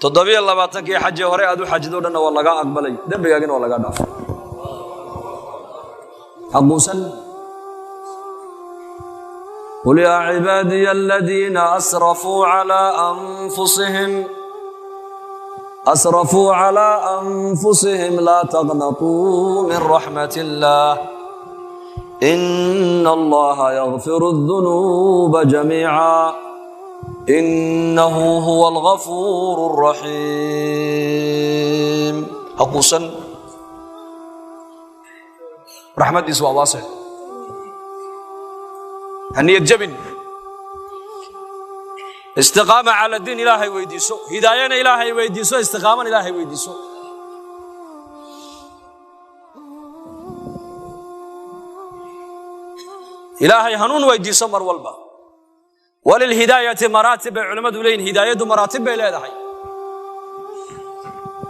27kii xajii hore aad u xajidoo dhanna waa lagaa aqbalay dembigaagina waa lagaa dhaafay haquusan قل يا عبادي الذين أسرفوا على أنفسهم لا تقنطوا من رحمة الله إن الله يغفر الذنوب جميعا إنه هو الغفور الرحيم حقوسا رحمة إسوا واسع هنية جبن استقامة على الدين إلهي ويديسو هداية إلهي ويديسو استقامة إلهي ويديسو إلهي هنون ويديسو مر والبا وللهداية مراتب علماء دولين هداية مراتب إلى هاي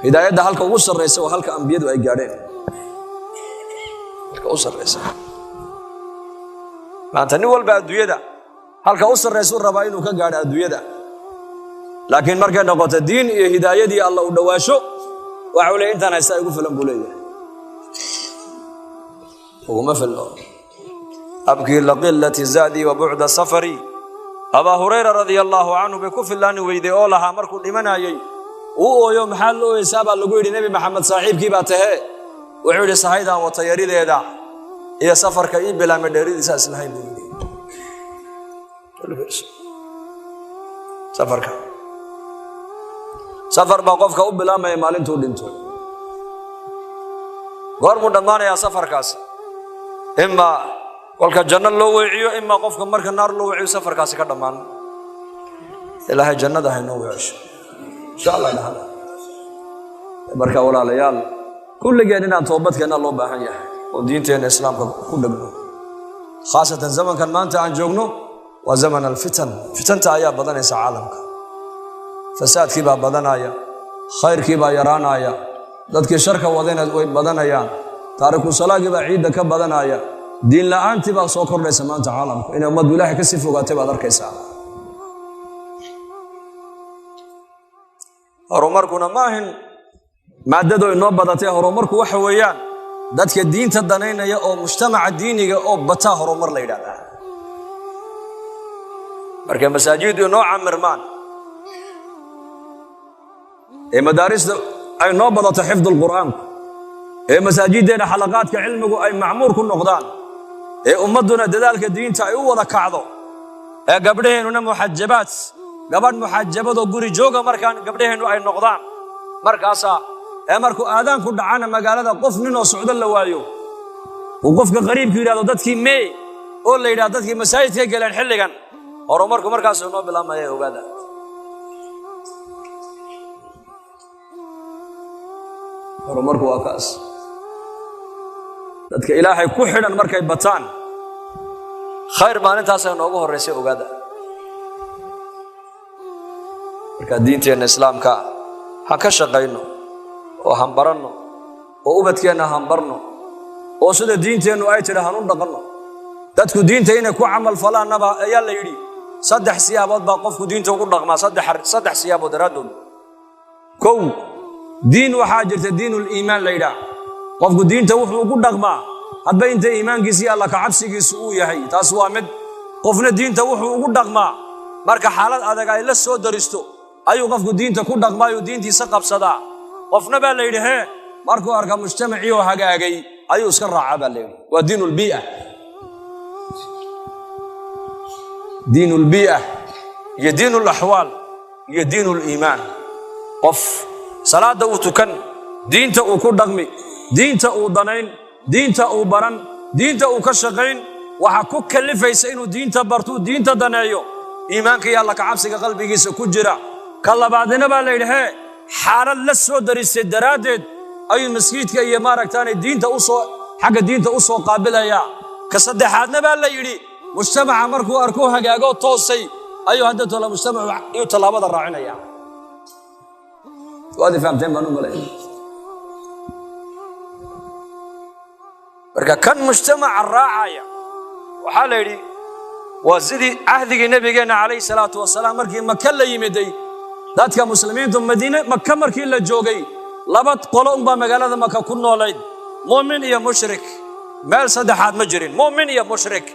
هداية ده هلك وصل رئيس وهلك أنبياء وأي جارين هلك وصل رئيس ما أنت نقول بأدوية ده هلك وصل رئيس الرباين وكجار أدوية ده لكن مركز نقطة الدين هداية دي الله ودواشو وحول أنت أنا استأجر في الأمبولية هو ما في الله أبكي لقلة زادي وبعد سفري أبا هريرة رضي الله عنه بكف الله ويدي أولها مركو لمن أيي ويوم حلو يسابع لقول النبي محمد صاحب كيباته وعود صحيدا وطياري ذا يا سفر كئيب بلا مدري أساس الهاي بودي سفر بقف كأب بلا ما يمالين تودينتو غير مدمان يا سفر كاس إما والك الجنة لو وعيو إما قف كمرك النار لو وعيو سفر كاس كدمان إلهي الجنة ده إنه وعيش إن شاء الله هذا بركة ولا ليال كل جاننا توبت كنا الله بحياه ودينتين الإسلام كله خاصة زمن كان ما أنت عن جوجنو وزمن الفتن فتن تعيا بدن يسع عالمك فساد كيبا بدن آيا خير كيبا يران آيا ذاتك شركة وذين بدن آيا تارك الصلاة كيبا عيد كب بدن آيا دين لا أنت بقى سكر ليس ما أنت عالمك إن أمد بالله كسف وقاتب هذا كيسا هرمر كنا ماهن معددو إنه بدته هرمر كوحويان ذاتك الدين تدنين يا أو مجتمع الديني أو بتاه هرمر ليلا مركب مساجد نوع مرمان مدارس أي نوبضة حفظ القرآن مساجدنا حلقات كعلمه أي معمور كل نقدان أمدنا دلالك الدين تأيو وذا كعضو قبلهن هنا محجبات قبل محجبات وقري جوجا مركان قبلهن أي نقدان مركاسا مركو آذان كل عانا مقالة قف منه صعود اللوايو وقف قريب كيرا ضدك مي أول لي ضدك مساجد كجل الحلقان هرمركو مركاسا نوب لا ما يوجد هرمركو أكاس dadka ilaahay ku xidhan markay bataan khayr maalintaas ay noogu horeysay ogaada marka diinteena islaamka ha ka shaqeyno oo hambarano oo ubadkeena hambarno oo sida diinteenu ay tiraahdo u dhaqanno dadku diinta inay ku amal falaanaba ayaa la yiri saddex siyaabood baa qofku diinta ugu dhaqmaa saddex siyaabood raadun kow diin waxa jirta diinul iimaan la yiraahdo qofku diinta wuxuu ugu dhaqmaa hadba inta iimaankiisa Allah ka cabsigiisa uu yahay taas waa mid qofna diinta wuxuu ugu dhaqmaa marka xaalad adag ay la soo daristo ayuu qofku diinta ku dhaqmaayo diintiisa qabsada qofna baa la yiraahdaa markuu arka mujtamaci oo hagaagay ayuu iska raacaa baa la yiraahdaa waa diinul bii'a diinul bii'a iyo diinul ahwaal iyo diinul iimaan qof salaada uu tukan diinta uu ku dhaqmi diinta uu danayn diinta uu baran diinta uu ka shaqayn waxa ku kalifaysa inuu diinta barto diinta daneeyo iimaanka iyo Allah ka cabsiga qalbigiisa ku jira ka labaadina baa la yiraahdaa xaalad la soo darisay daraadeed ay masjidka iyo maaragtaan diinta u soo xagga diinta u soo qaabilaya ka saddexaadna baa la yiri mujtamaca markuu arko hagaago toosay ayuu hadda tolo mujtamacu iyo talaabada raacinaya waadi fahamteen baan u maleeyay marka kan mujtamaca raacaya waxa la yiri waa sidii ahdigii nabigeena kaleey salaatu wasalaam markii Makka la yimiday dadka muslimiintu Madiina Makka markii la joogay laba qolo umba magaalada Makka ku noolayd mu'min iyo mushrik meel saddexaad ma jirin mu'min iyo mushrik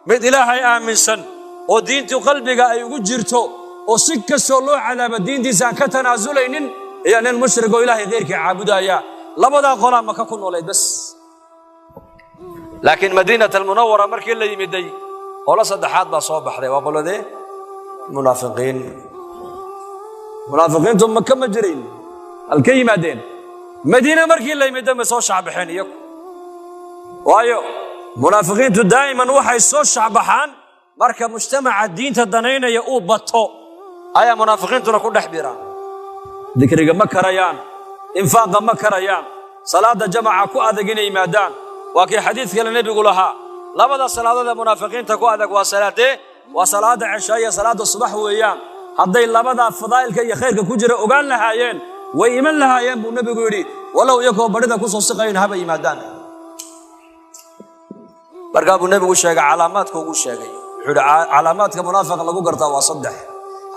mid ilaahay aaminsan oo diintu qalbiga ay ugu jirto oo si kastoo loo calaaba diintiisa ka tanaazulaynin iyo nin mushrik oo ilaahay geerka caabudaya labada qolo Makka ku noolayd bas لكن مدينة المنورة مركي اللي يمدي ولا صدحات بصوبح ذي وقولوا ذي منافقين ثم كم مجرين الكلمة دين مدينة مركي اللي يمدي مسوي شعب حين وايو منافقين دائما وحي يسوي شعب حان مركب مجتمع الدين تدنين يؤوب بطو أيا منافقين تنكون حبيران ذكر ما كريان إنفاق ما كريان صلاة جماعة كو أذقين إمادان وكي حديث قال النبي يقولها لبدا صلاة المنافقين تكو أدق وصلاة وصلاة عشاء صلاة الصبح وأيام هذي لبدا فضائل كي خير كجرة وقال لها ين وإيمان لها ين والنبي يقولي ولو يكو بريدة كوسو سقين هبا يمادان برقاب النبي وشاق علامات كو وشاق علامات كمنافق لقو قرطا وصدح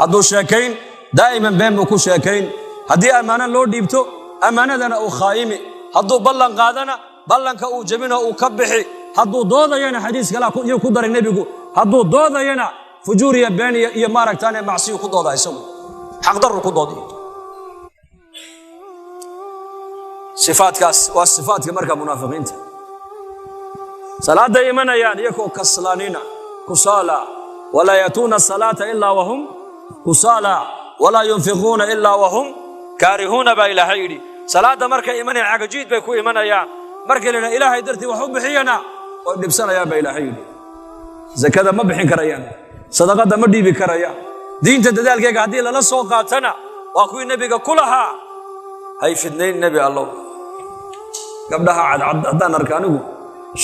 هذو شاكين دائما بين بكو شاكين هذه أمانة لو ديبتو أمانة أنا أو خايمي هذو بلن قادنا بلنك أو جبنا أو كبحي hadduu doodayana xadiis kale iyo ku daray nebigu hadduu doodayana fujuur iyo been iyo maaragtaan macsiyo ku dooda isagu xaq darro ku doodi sifaadkaas waa sifaadka marka munaafiqiinta salaada imanayaan iyagoo kaslaanina kusala wala yatuna salata illa wahum kusala wala yunfiquna illa wahum karihuna ba ilaahay yiri salaada marka imanayaan cagajiid bay ku imanayaan marka ilaahay dartii wax u bixiyana oo dhibsanayaan ba ilaahay yiri zakada ma bixin karayaan sadaqada ma dhiibi karayaan diinta dadaalkeega hadii lala soo qaatana waa kuwii nabiga kulaha hay fidnayn nabi allah gabdhaha cadaan arkaanigu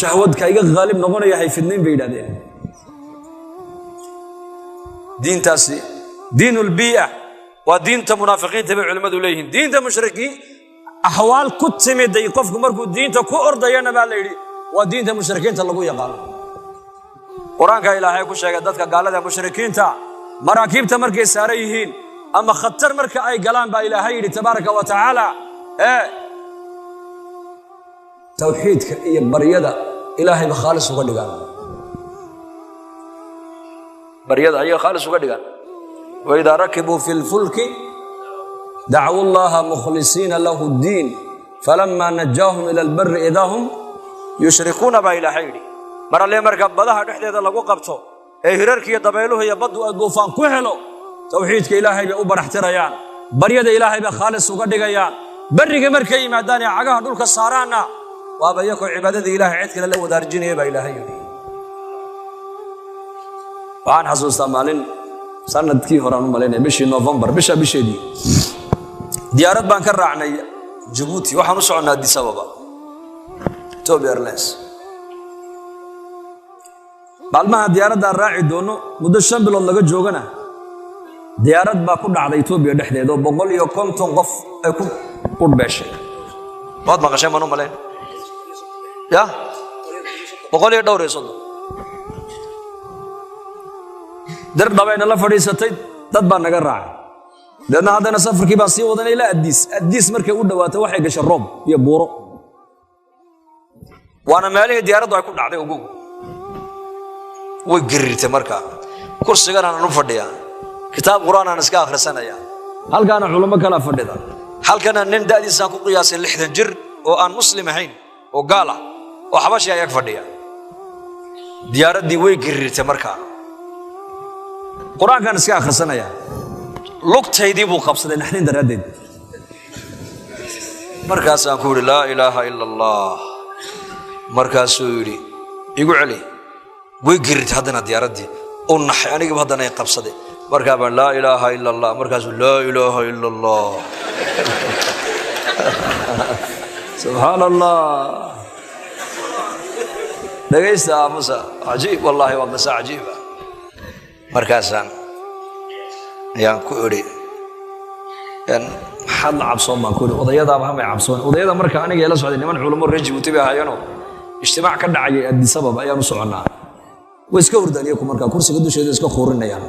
shahwadka iga qaalib noqonaya hay fidnayn bay yiraahdeen diintaasi diinul bi'a waa diinta munaafiqiinta bay culimadu leeyihiin diinta mushrikiin ahwaal ku timiday qofku markuu diinta ku ordayana baa la yiri waa diinta mushrikiinta lagu yaqaan quraanka ilaahay ku sheegay dadka gaalada mushrikiinta maraakiibta markay saaran yihiin ama khatar marka ay galaan baa ilaahay yiri tabaaraka wa taala tawxiidka iyo baryada ilaahay ba khaalis uga dhigaan baryada ayaa khaalis uga dhigaan wa idha rakibu fil fulki da'u allaha mukhlisina lahu ad-din falamma najahum ila al-barr idahum yushrikuna ba ilaahay yiri marale marka badaha dhexdeeda lagu qabto ee hirarkiyo dabeeluhu iyo badu aduufaan ku helo tawxiidka ilaahay bay u baraxtirayaan baryada ilaahay ba khaalis uga dhigayaan bariga markay yimaadaan ee cagaha dhulka saaraana waaba iyagoo cibaadada ilaahay cid kale la wadaarjinaya baa ilaahay yiri waan xasuustaa maalin sanadkii hore aan u maleynay bishii November bisheedii diyaarad baan ka raacnay Djibouti waxaan u soconaa Addis Ababa Ethiopia Airlines balmaha diyaaradda raaci doono muddo 5 bilood laga joogana diyaarad baa ku dhacday Ethiopia dhexdeeda 150 qof ay ku qudbeeshay baad maqashay ma maleyn ya 120 dar dhabayna la fadhiisatay dad baa naga raacay dadna hadana safarkii baa sii wadanay ila Addis markay u dhawaatay waxay gashay roob iyo buuro waana meelihii diyaaraddu ay ku dhacday ugu way girirtay marka kursigan aan u fadhiyaa kitaab quraan aan iska akhrisanaya halkaana culimo kala fadhida halkana nin daadiisa ku qiyaasay 60 jir oo aan muslim ahayn oo gaal ah oo xabashi ay fadhiya diyaaradii way girirtay marka quraankan iska akhrisanaya lugtaydii buu qabsaday naxdin daraadeed markaas aan ku yiri la ilaaha illa allah markaas uu yiri igu celi way girirtay hadana diyaaradii oo naxay aniga hadana ay qabsaday markaa baan la ilaaha illa allah markaas la ilaaha illa allah subhanallah dhageysta musa ajiib wallahi waa qisa ajiiba markaasaan ayaan ku iri xad cabsoon baan ku iri odayadaaba hamay cabsoon odayada marka aniga ila socday niman culimo reeji u tabi ahayano ijtimaac ka dhacay Addis Ababa ayaan u soconaa way iska hurdaniyo marka kursiga dusheeda iska khoorinayaan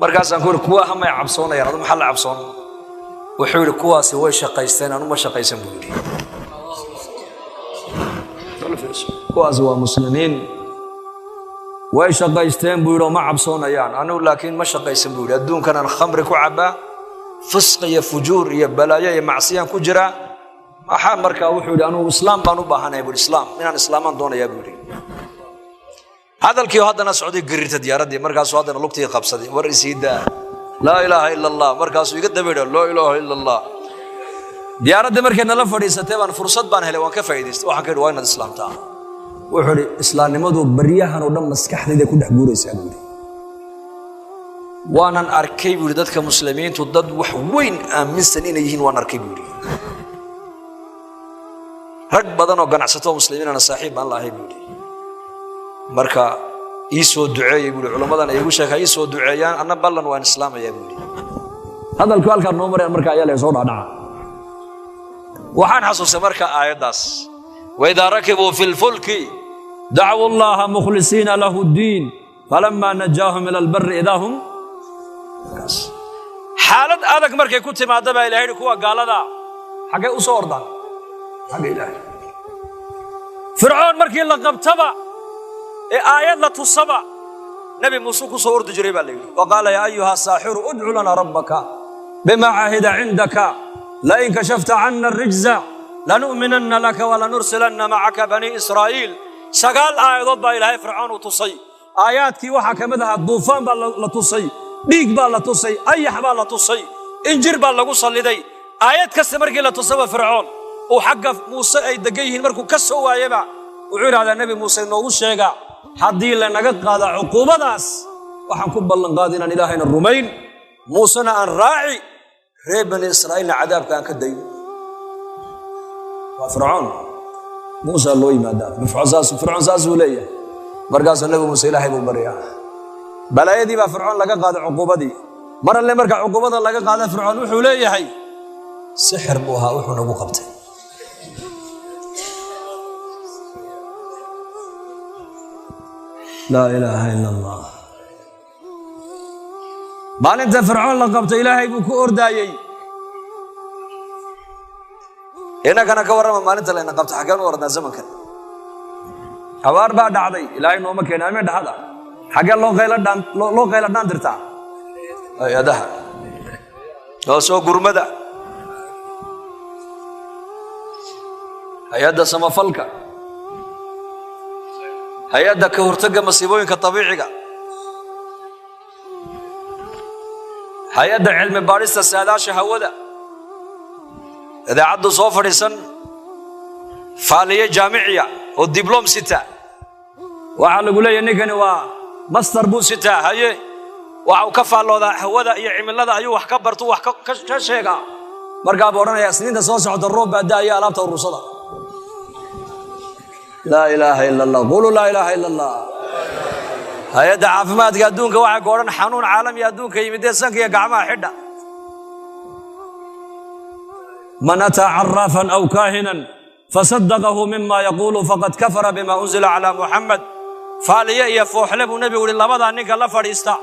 markaasaan ku iri kuwa hamay cabsoonayaan adoo maxal cabsoon wuxuu yiri kuwaasi way shaqaysteen anu ma shaqaysan buu yiri kuwaasi waa muslimiin way shaqaysteen buu yiri ma cabsoonayaan anu laakiin ma shaqaysan buu yiri adduunkan aan khamri ku cabaa fisq iyo fujuur iyo balaayo iyo macsiyan ku jira waxa marka wuxuu yiri anu islaam baan u baahanahay buu islaam inaan islaaman doonayaa buu yiri hadalkii hadana Saudi girirta diyaaradii markaas hadana lugtii qabsaday war isiida la ilaaha illa allah markaas iga dabeeyo la ilaaha illa allah diyaaradii markay nala fadhiisatay baan fursad baan helay waan ka faa'iideystay waxaan ka yiri waa inaad islaamta wuxuu yiri islaamnimadu bariyahan oo dhan maskaxdeeda ku dhex guuraysaa buu yiri waanan arkay buu dadka muslimiintu dad wax weyn aaminsan inay yihiin waan arkay buu yiri rag badan oo ganacsato muslimiin ana saaxiib aan lahayn buu yiri marka iisoo duceeyay buu culamadan ay ugu sheegay iisoo duceeyaan anna ballan waan islaamaya buu yiri hadalku halka noo mareen marka ayaa la soo dhaadhaca waxaan xasuustay marka aayadaas wa idha rakibu fil fulki da'u allaha mukhlisina lahu ad-din falamma najahum ila al-barr idahum xaalad adag markay ku timaado baa ilaahay kuwa gaalada xagee u soo ordaan xagee ilaahay fircoon markii la qabtaba ee aayad la tusaba nabi muuse ku soo ordi jiray baa la yidhi waqaala yaa ayuha saaxiru udcu lana rabbaka bima caahida cindaka lain kashafta cana arijza lanu'minanna laka walanursilanna macaka bani israa'iil sagaal aayadood baa ilaahay fircoon u tusay aayaadkii waxaa ka mid ahaa duufaan baa la tusay dhiig baa la tusay ayax baa la tusay injir baa lagu salliday aayad kasta markii la tusaba fircoon uu xagga muuse ay degan yihiin markuu ka soo waayaba wuxuu yidhahdaa nebi muuse noogu sheega haddii lanaga qaada cuquubadaas waxaan ku ballan qaada inaan ilaahayna rumayn muusena aan raaci reer bani israa'iilna cadaabka aan ka dayno waa fircoon muuse loo yimaadaa fircoon saasuu leeyahay markaasuu nebi muuse ilaahay buu baryaa balaayadii baa fircoon laga qaaday cuquubadii mar alle marka cuquubada laga qaada fircoon wuxuu leeyahay sixir buu ahaa wuxuu nagu qabtay laa ilaaha ila allah maalinta fircoon la qabtay ilaahay buu ku ordaayey innagana ka warrama maalinta layna qabta xaggeen u ordnaa zamankan abaar baa dhacday ilaahay nooma keena amee dhaxada xaggee loo qayla dhaan dirtaa hay-adaha oo soo gurmada hay-adda samafalka hay-adda ka hortagga masiibooyinka dabiiciga hay-adda cilmi baadhista saadaasha hawada idaacaddu soo fadhiisan faaliye jaamiciya oo dibloom sita waxaa lagu leeyahay ninkani waa master buu sitaa haye waxa uu ka faalloodaa hawada iyo cimilada ayuu wax ka barto wax ka sheegaa markaa buu odhanayaa isniinta soo socota roob baa da'aya alaabta urursada laa ilaaha ila allah quluu laa ilaaha ila allah hay-adda caafimaadka adduunka waxay ku odhan xanuun caalami adduunka yimidee sanka iyo gacmaha xidha man ataa caraafan aw kaahinan fasadaqahu mima yaquulu faqad kafara bima unzila calaa muxamed faaliye iyo fooxle buu nebigu yidhi labadaa ninka la fadhiista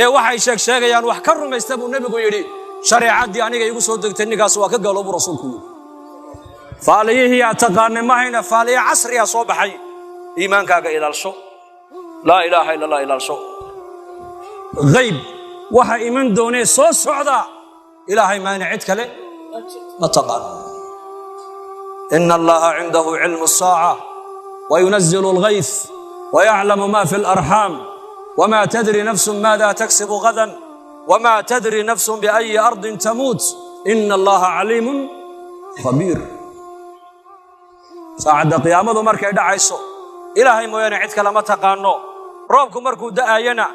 ee waxay sheegayaan wax ka rumaysta buu nebigu yidhi shareecaddii aniga igu soo degtay ninkaas waa ka galoobuu rasuulku yidhi faaliyihii aad taqaanay mahayna faaliye casriya soo baxay iimaankaaga ilaalsho laa ilaaha ila allah ilaalsho hayb waxa iman doonee soo socda ilaahay maayna cid kale ma taqaano ina allaha cindahu cilmu الsaaca wayunazilu اlghayth wayaclamu ma fi اlarxaam wma tadri nafsu maada taksibu gadan wma tadri nafsu biأyi ardin tamuut ina allaha caliimu khabiir saacadda qiyaamadu markay dhacayso ilaahay mooyaane cid kale ma taqaano roobku markuu da'ayana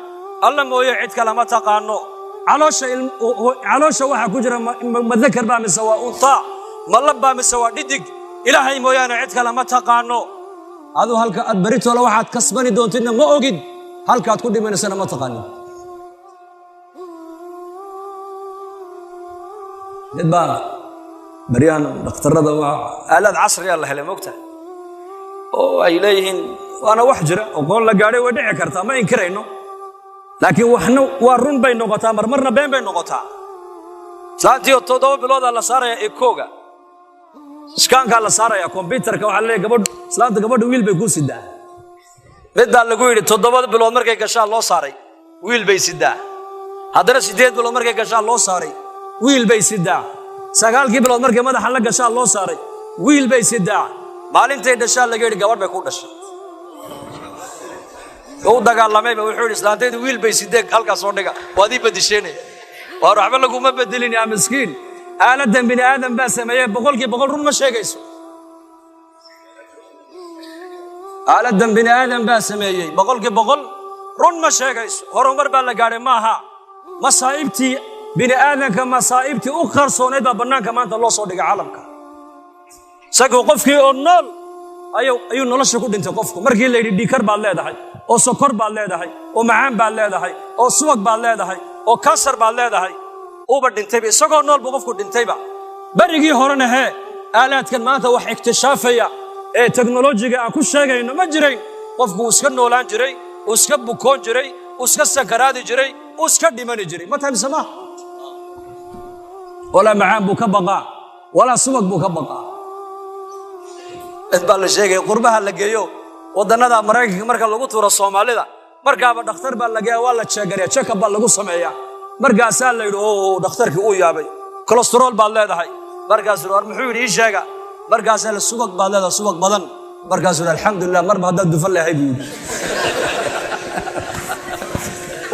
alla mooye cid kale ma taqaano caloosha waxaa ku jira ma dakar baa mise waa untaa ma lab baa mise waa dhidig ilaahay mooyaane cid kale ma taqaano aduu halka aad baritoola waxaad kasbani doontidna ma ogid halkaad ku dhimanaysana ma taqaanin dad baa baryahan dhakhtarada waa aalaad casriya la helay moogtahay oo ay leeyihiin waana wax jira oqoon la gaadhay way dhici kartaa ma inkirayno laakiin waxna waa run bay noqotaa marmarna been bay noqotaa saantii 7 biloodaa la saaraya ekooga iskaankaa la saaraya kombyutarka waxaa leeyahay islaanta gabadha wiil bay ku sidaa mid baa lagu yidhi 7 bilood markay gashaa loo saaray wiil bay sidaa haddana 8 bilood markay gashaa loo saaray wiil bay sidaa 9 bilood markay madaxa la gashaa loo saaray wiil bay sidaa maalintay dhashaa laga yidhi gabadh bay ku dhashay oo dagaalamayba wuxuu yidhi islaantaydu wiil bay sidee halkaas soo dhiga waad ii badisheenay waa waxba laguma bedelin yaa miskiin aaladan bini aadam baa sameeyay 100% run ma sheegayso aaladan bini aadam baa sameeyay 100% run ma sheegayso horumar baa la gaadhay maaha masaa'ibtii bini aadamka masaa'ibtii u qarsoonayd baa bannaanka maanta loo soo dhigay caalamka isagoo qofkii oo nool ayuu nolosha ku dhintay qofku markii la yidhi dhiikar baad leedahay oo sokor baad leedahay oo macaan baad leedahay oo subag baad leedahay oo kansar baad leedahay uuba dhintayba isagoo nool buu qofku dhintayba berigii horena hee aalaadkan maanta wax iktishaafaya ee teknolojiga aan ku sheegayno ma jirayn qofku uu iska noolaan jiray uu iska bukoon jiray uu iska sakaraadi jiray uu iska dhimani jiray ma tahay mise maaha walaa macaan buu ka baqaa walaa subag buu ka baqaa baa la sheegay qurbaha la geeyo wadanada Mareykanka marka lagu tuuro Soomaalida markaaba dhakhtar baa la geeyaa waa la check-gareeyaa check-up baa lagu sameeyaa markaas la yiraahdo oo dhakhtarkii uu yaabay cholesterol baa leedahay markaas war muxuu yiri sheega markaas la subag baa leedahay subag badan markaas alxamdulillah marba hadda dufan lahayd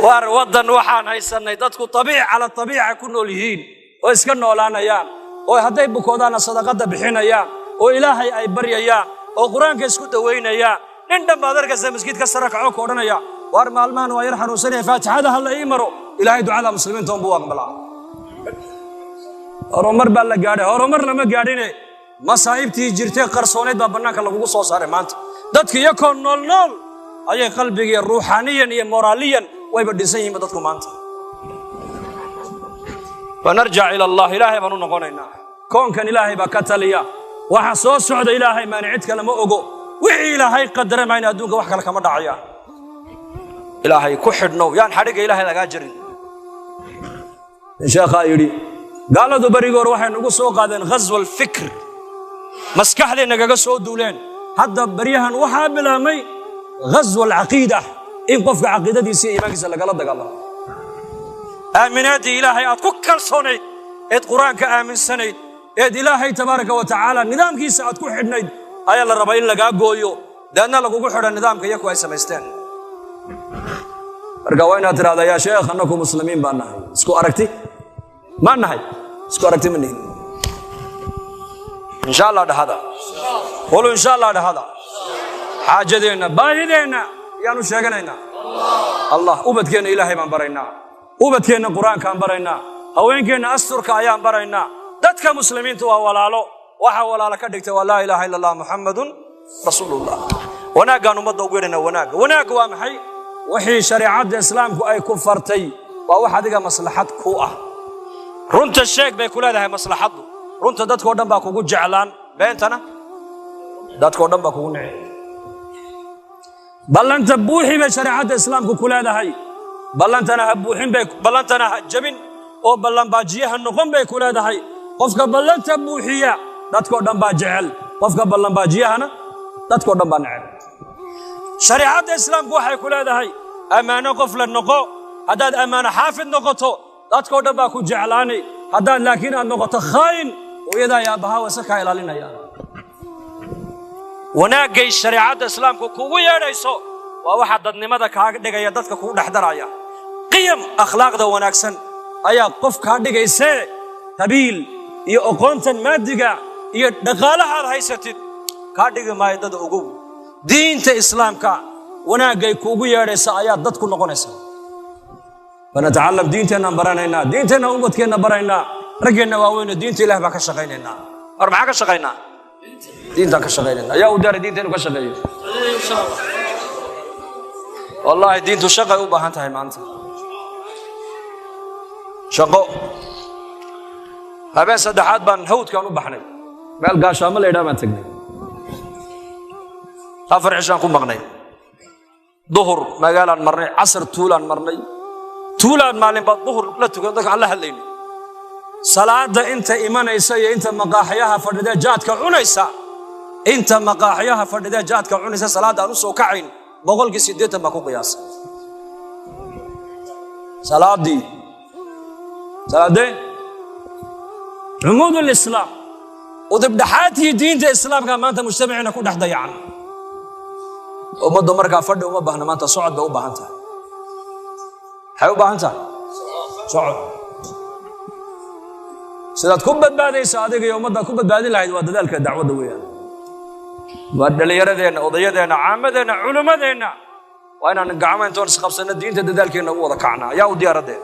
war wadan waxaan haysanay dadku tabiic ala tabiica ku nool yihiin oo iska noolaanayaan oo haday bukoodana sadaqada bixinayaan oo ilaahay ay baryayaan oo quraanka isku daweynayaan nin dhammaad argaysa masjidka sare kaco ku oranaya war maalmahan waa yar xanuunsanay faatixada hal ay maro ilaahay ducada muslimiinta uu aqbalaa horumar baa la gaaray horumar lama gaadhine masaa'ibtii jirtay qarsooneed baa banaanka lagu soo saaray maanta dadka iyakoo nool ayay qalbiga ruuxaaniyan iyo moraaliyan wayba dhisan yihiin dadku maanta fanarja ila allah ilaahay baan u noqonaynaa koonkan ilaahay baa ka taliya waxa soo socda ilaahay maanicid kale ma ogo wixii ilaahay qadaray ma in adduunka wax kale kama dhacaya ilaahay ku xidhnow yaan xariga ilaahay laga jarin sheekha yiri gaaladu barigoor waxay nagu soo qaadeen ghazwal fikr maskaxdeena naga soo duuleen hadda bariyahan waxa bilaamay ghazwal aqiidah in qofka aqiidadiisa iyo iimaankiisa lagala dagaalamo aaminaadi ilaahay aad ku kalsoonayd ee quraanka aaminsanayd ee ilaahay tabaaraka wa taala nidaamkiisa aad ku xidhnayd ayaa la rabaa in laga gooyo dadna lagu xidho nidaamka iyagu ay sameysteen marka waa inaad tiraahdaa yaa sheekh annagu muslimiin baan nahay isku aragti ma nahay isku aragti ma nihin insha Allah dhahada qolo insha Allah dhahada xaajadeena baahideena yaanu sheeganaynaa Allah ubadkeena ilaahay baan baraynaa ubadkeena quraanka aan baraynaa haweenkeena asturka ayaan baraynaa dadka muslimiintu waa walaalo waxa walaalo ka dhigtay waa laa ilaaha illa Allah muhammadun rasuulullah wanaagan umada ugu yeerina wanaag waa maxay wixii shariicada islaamku ay ku fartay waa wax adiga maslaxad ku ah runta sheeg bay ku leedahay maslaxadu runta dadkoo dhan baa kugu jeclaan beentana dadkoo dhan baa kugu nicay ballanta buuxi bay shariicada islaamku ku leedahay ballantana ha buuxin bay ballantana ha jabin oo ballan baajiyaha noqon bay ku leedahay qofka ballanta buuxiya dadkoo dhan baa jecel qofka ballan baajiyahana dadkoo dhan baa neceb shariicada islaamku waxay ku leedahay amaano qof la noqo hadaad amaano xaafid noqoto dadkoo dhan baa ku jeclaanay hadaad laakiin aad noqoto khaain وإذا يا بها وسكا إلى لنا يا وناقي الشريعة الإسلام كوكوية رئيسو وواحد النمذا كاردقا يددك كو دحدرايا قيم أخلاق ذا وناكسن أيا قف كاردقا يسي تبيل يا أقونتن مادقا يا دقالها الهيستي كاردقا ما يدد أقو دين إسلام كا وناقي كوكوية رئيسا أيا ددك نقونيسا فنتعلم دينتنا برانينا دينتنا أمتكنا برانينا رجعنا واوين الدين تله بك شقينا أربعة كشقينا دين تك شقينا يا ودار دين تنو كشقينا إن شاء الله والله دين تشقى وبهانتها معنت شقو هذا صدحات بان هود كانوا بحني بالقاش عمل إذا ما تقني أفر عشان كم مغني ظهر مقالا مرني عصر طولا مالين بالظهر لا تقول على هالليل صلاة أنت إيمانيسا أنت مقاحيها فردها جاتك عنيسا أنت مقاحيها فردها جاتك عنيسا صلاة نص وكعين بقولك سيدتها ما كو قياس صلاة دي عمود الإسلام وتبدأ حياتي دين الإسلام كما أنت مجتمعنا كل أحد يعني وما دمرك فرد وما بهنا ما أنت صعد بأوبها أنت حيوبها أنت صعد sidaad ku badbaadaysa adiga iyo ummadda ku badbaadin lahayd waa dadaalka dacwadda weeyaan waa dhalinyaradeena odayadeena caamadeena culimadeena waa inaan gacmo intoon isqabsano diinta dadaalkeena u wada kacnaa yaa u diyaaradeen